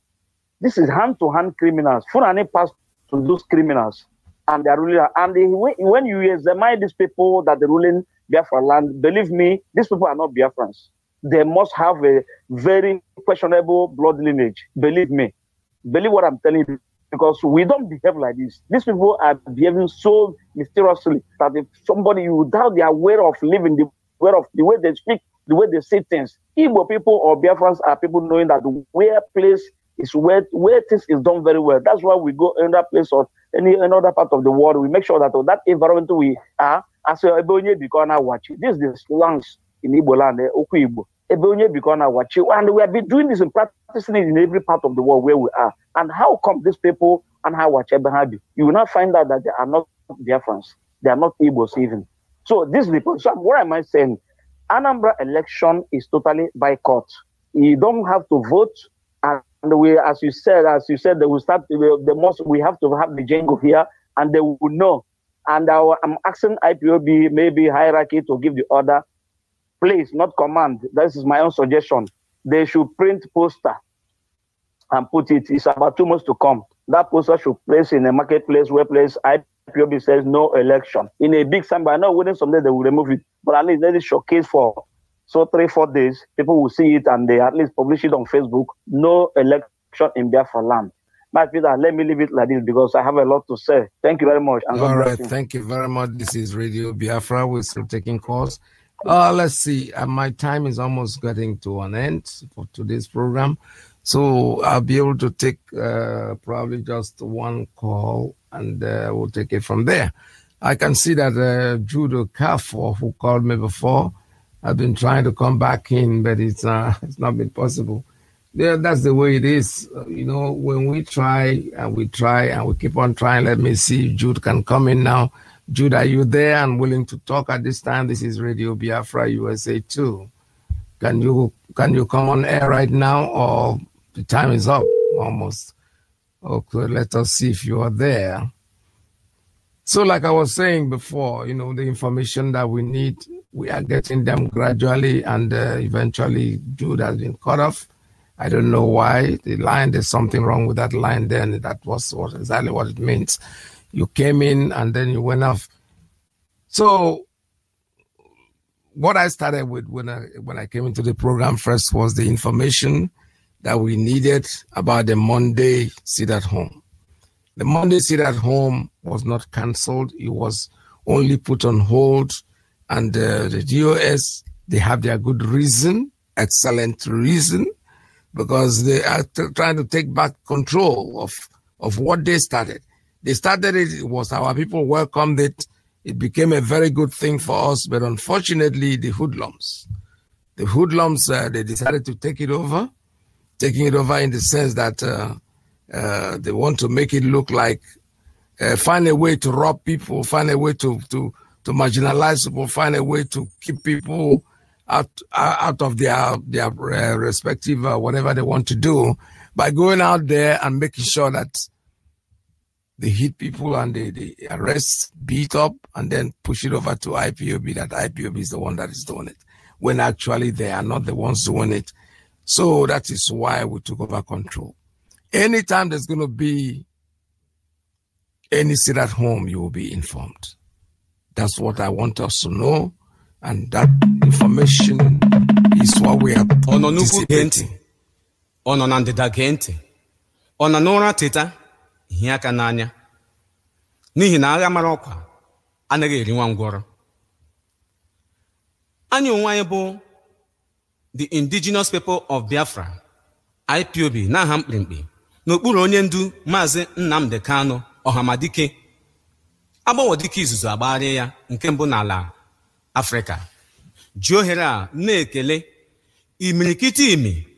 This is hand-to-hand criminals. Fulani passed to those criminals, and they are ruling. And when you examine these people that are ruling Biafra land, believe me, these people are not Biafrans. They must have a very questionable blood lineage. Believe me. Believe what I'm telling you. Because we don't behave like this. These people are behaving so mysteriously that if somebody you doubt they are aware of living, the way they speak, the way they say things. Igbo people or Biafrans are people knowing that where place is where things is done very well. That's why we go another place or any other part of the world. We make sure that that environment we are as this is the slangs in Igbo land, Oku Igbo. And we have been doing this and practicing it in every part of the world where we are. And how come these people and how Wachebehabi? You will not find out that they are not Biafrans. They are not Igbos even. So this is the point. So what am I saying? Anambra election is totally boycott. You don't have to vote. And we, as you said, they will start we have to have the Django here and they will know. And I'm asking IPOB, maybe hierarchy to give the order. Please, not command. This is my own suggestion. They should print poster and put it. It's about 2 months to come. That poster should place in a marketplace where place IPOB says no election. In a big sign, but I know within some days they will remove it. But at least let it showcase for 3-4 days. People will see it and they at least publish it on Facebook. No election in Biafra land. My Peter, let me leave it like this because I have a lot to say. Thank you very much. And all right, thank you very much. This is Radio Biafra. We're still taking calls. Let's see. My time is almost getting to an end for today's program. So I'll be able to take probably just one call and we'll take it from there. I can see that Judo Kafo, who called me before, I've been trying to come back in, but it's not been possible. Yeah, that's the way it is. You know, when we try and we keep on trying, let me see if Jude can come in now. Jude, are you there and willing to talk at this time? This is Radio Biafra USA 2. Can you come on air right now, or the time is up almost? Okay, let us see if you are there. So like I was saying before, you know, the information that we need, we are getting them gradually, and eventually Jude has been cut off. I don't know why. The line, there's something wrong with that line then. That was exactly what it means. You came in and then you went off. So what I started with when I came into the program first was the information that we needed about the Monday sit at home. The Monday sit at home was not cancelled. It was only put on hold. And the DOS, they have their good reason, excellent reason, because they are trying to take back control of what they started. They started it, it was our people welcomed it. It became a very good thing for us, but unfortunately, the hoodlums, they decided to take it over, taking it over in the sense that they want to make it look like, find a way to rob people, find a way to marginalize people, find a way to keep people out of their respective whatever they want to do by going out there and making sure that they hit people and they arrest, beat up, and then push it over to IPOB, that IPOB is the one that is doing it, when actually they are not the ones doing it. So that is why we took over control. Anytime there's going to be any sit at home, you will be informed. That's what I want us to know. And that information is what we are anticipating. Ono nandida gente. Ono nora teta. Hiaka nanya. n'ihi na agha mara ọkwa anaghị eri nwa ngwọrọ. Anyị onwe anyị bụ the indigenous people of Biafra, IPOB, n'aha mkpirimkpi n'okpuru onye ndu Maazị Nnamdi Kanu Ọhamadike, Agbawodike izuzu agbagharị ya nke mbụ n'ala Afrịka, ji ohere a na-ekele imirikiti imi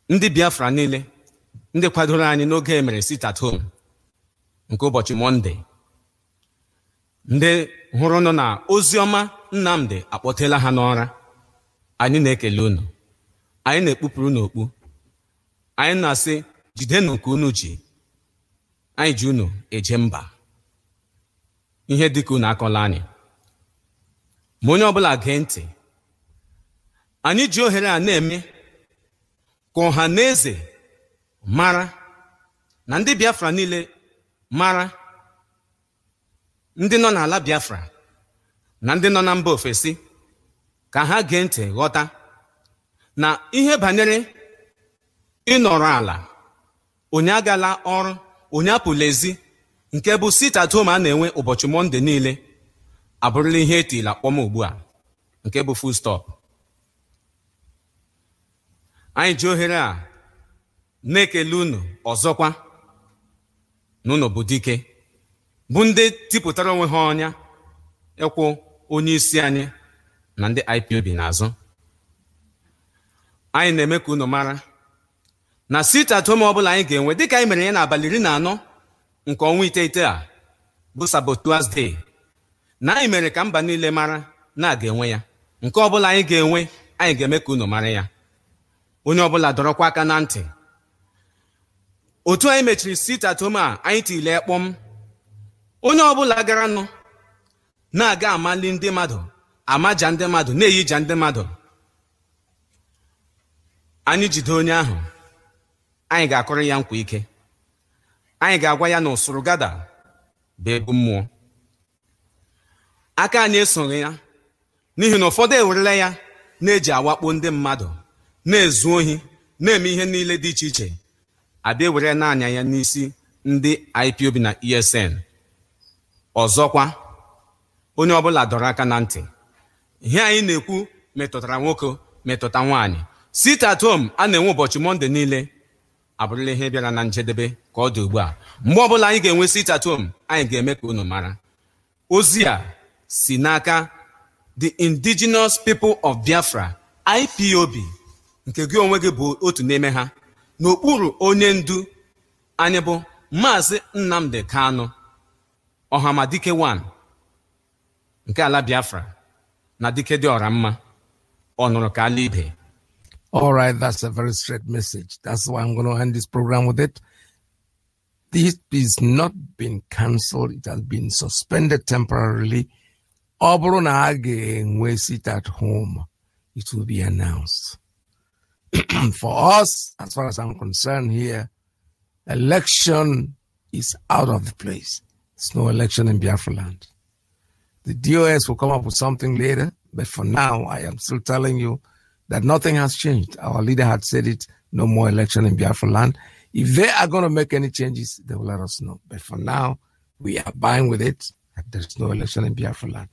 ndị Biafra niile ndị kwadoro anyị n'oge emere sit at home nke ụbọchị Mọnde, ndị hụrụ nọ na ozi ọma Nnamdi akpọtela ha n'ọra. Anyị na-ekele unu, anyị na-ekpupụrụ n'okpu, anyị na-asị jidenụ nke unu ji, anyị ji unu eje mba. Ihe dịka unu akọla anyị, ma onye ọbụla gee ntị. Anyị ji ohere a na-eme ka ọha na eze mara na ndị Biafra niile mara, ndị nọ n'ala Biafra na ndị nọ na mba ofesi, ka ha gee ntị ghọta na ihe banyere ịnọrọ ala, onye agala ọrụ, onye apụla ezi, nke bụ sit at home a na-enwe ụbọchị Mọnde niile, abụrụla ihe etila kpọm ugbu a, nke bụ full stop. Anyị ji ohere a na-ekele unu ọzọkwa na unu bụ dike, bụ ndị tipụtara onwe ha ọnya ịkwụ onye isi anyị na ndị IPOB n'azụ. Anyị na-eme ka unu mara na sit at home ọbụla anyị ga-enwe, dịka anyị mere ya n'abalị 14 nke ọnwa iteghete a bụ Sabotage Day, na anyị mere ka mba niile mara na a ga-enwe ya. Nke ọbụla anyị ga-enwe, anyị ga-eme ka unu mara ya. Onye ọbụla dọrọkwa aka na ntị. Otu anyị mechiri sit at home a, anyị tile kpọm. Onye ọbụla gara nụ na-aga amali ndị mmadụ, amaja ndị mmadụ, na-eyija ndị mmadụ, anyị jide onye ahụ, anyị ga-akọrọ ya nkwa ike. Anyị ga-agwa ya na usoro gada bụ ebu mmụọ. Aka anyị esoghị ya, n'ihi na ụfọdụ ewerela ya na-eji awakpo ndị mmadụ, na-ezu ohi, na-eme ihe niile dị iche iche, abịa were na-anya ya n'isi ndị IPOB na ESN. Ọzọkwa, onye ọbụla dọrọ aka na ntị. Ihe anyị na-ekwu metụtara nwoke, metụta nwaanyị. Sit at home a na-enwe ụbọchị Mọnde niile abụrụla ihe bịara na njedebe ka ọ dị ugbu a. Mgbe ọbụla anyị ga-enwe sit at home, anyị ga-eme ka unu mara. Ozi a si n'aka the indigenous people of Biafra, IPOB, nke gị onwe gị bụ otu n'ime ha, n'okpuru onye ndu anyị bụ Maazị Nnamdi Kanu Ọhamadike 1 nke ala Biafra, na dike dị ọra mma, ọ nụrụ ka ala ibe. All right, that's a very straight message. That's why I'm going to end this program with it. This is not been cancelled. It has been suspended temporarily. We sit at home. It will be announced. For us, as far as I'm concerned here, election is out of the place. There's no election in Biafra land. The DOS will come up with something later, but for now, I am still telling you that nothing has changed. Our leader had said it, no more election in Biafra land. If they are going to make any changes, they will let us know. But for now, we are buying with it. There's no election in Biafra land.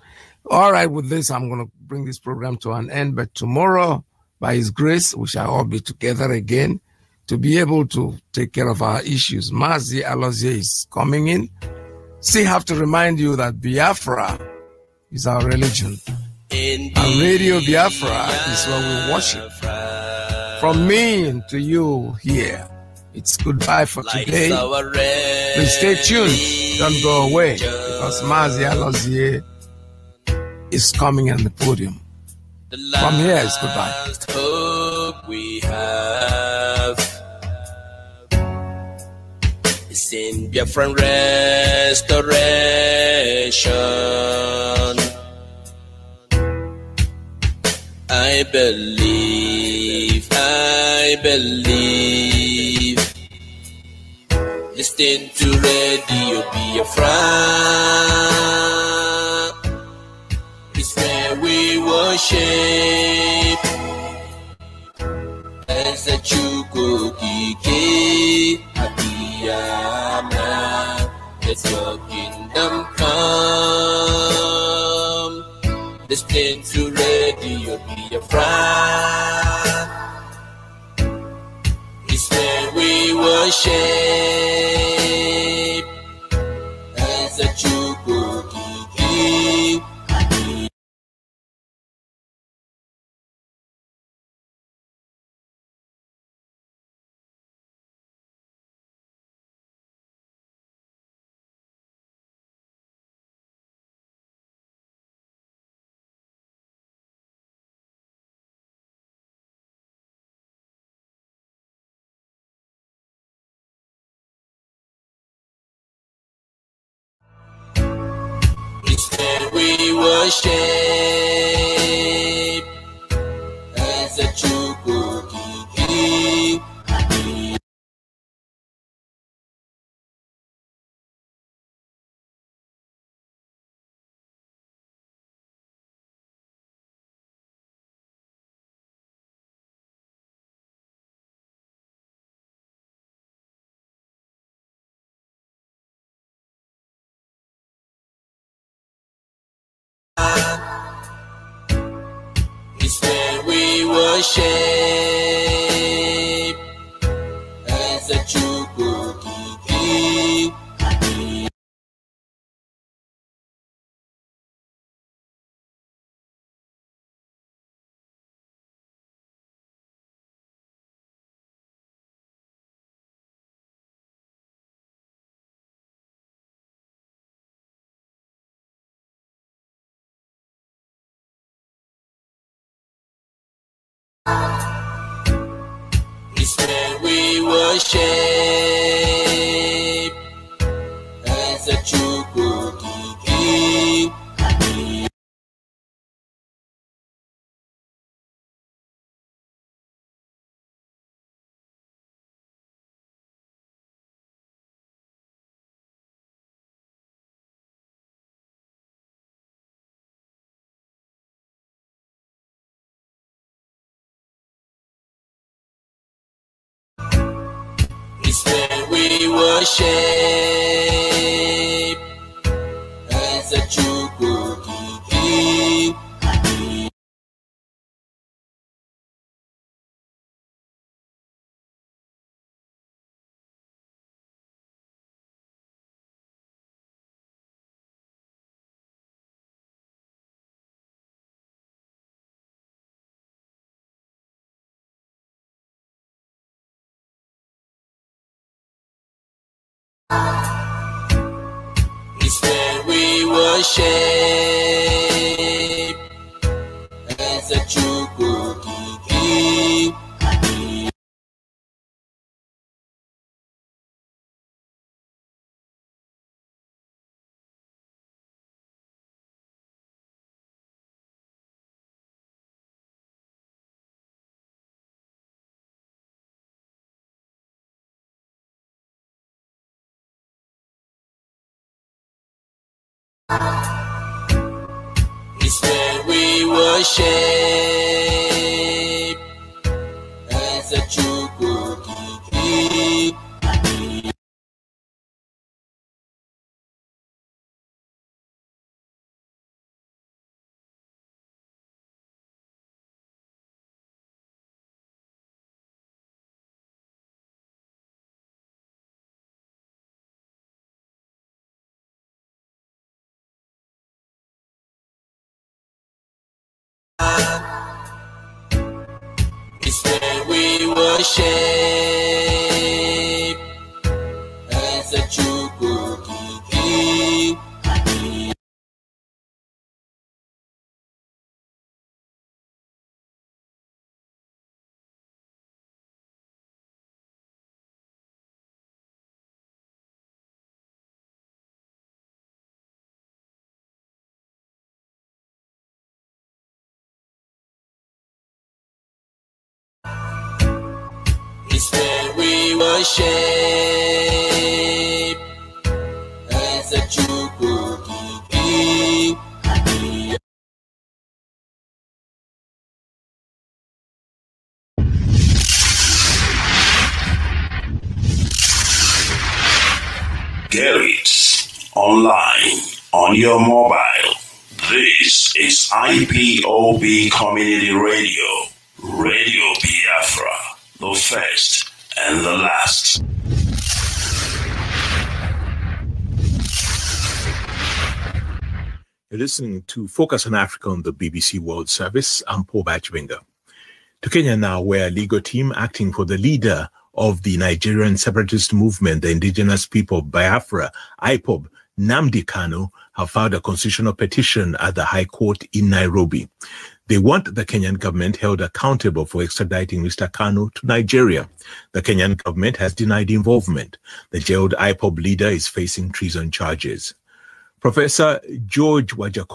All right, with this, I'm going to bring this program to an end. But tomorrow, by His grace, we shall all be together again to be able to take care of our issues. Mazi Alozie is coming in. Still have to remind you that Biafra is our religion. And Radio Biafra is where we worship. From me and to you here, it's goodbye for today. Please stay tuned. Don't go away, because Mazi Alozie is coming on the podium. From here, it's goodbye. Hope we have is in Biafran restoration. I believe. Listen to Radio Biafra. It's where we worship. As a Chukukike Abiyama let your kingdom come. Destined to radio Biafra. It's where we worship as a Chukwu Kiki. It's where we worship as a Chukwu Kiki. It's where we worship as a Chukwu Kiki. It's where we worship as a Chukwu Kiki. It's where we worship as a Chukwu Kiki. It's where we worship as a Chukwu Kiki. It's where we worship as a Chukwu Kiki. It's where we worship as a Chukwu Kiki. It's where we worship as a Chukwu Kiki. Garrett's online, on your mobile. This is IPOB Community Radio, Radio Biafra, the first and the last. You're listening to Focus on Africa on the BBC World Service. I'm Paul Bachwinger. To Kenya now, where a legal team acting for the leader of the Nigerian separatist movement, the indigenous people of Biafra, IPOB, Nnamdi Kanu, have filed a constitutional petition at the High Court in Nairobi. They want the Kenyan government held accountable for extraditing Mr. Kanu to Nigeria. The Kenyan government has denied involvement. The jailed IPOB leader is facing treason charges. Professor George Wajackoya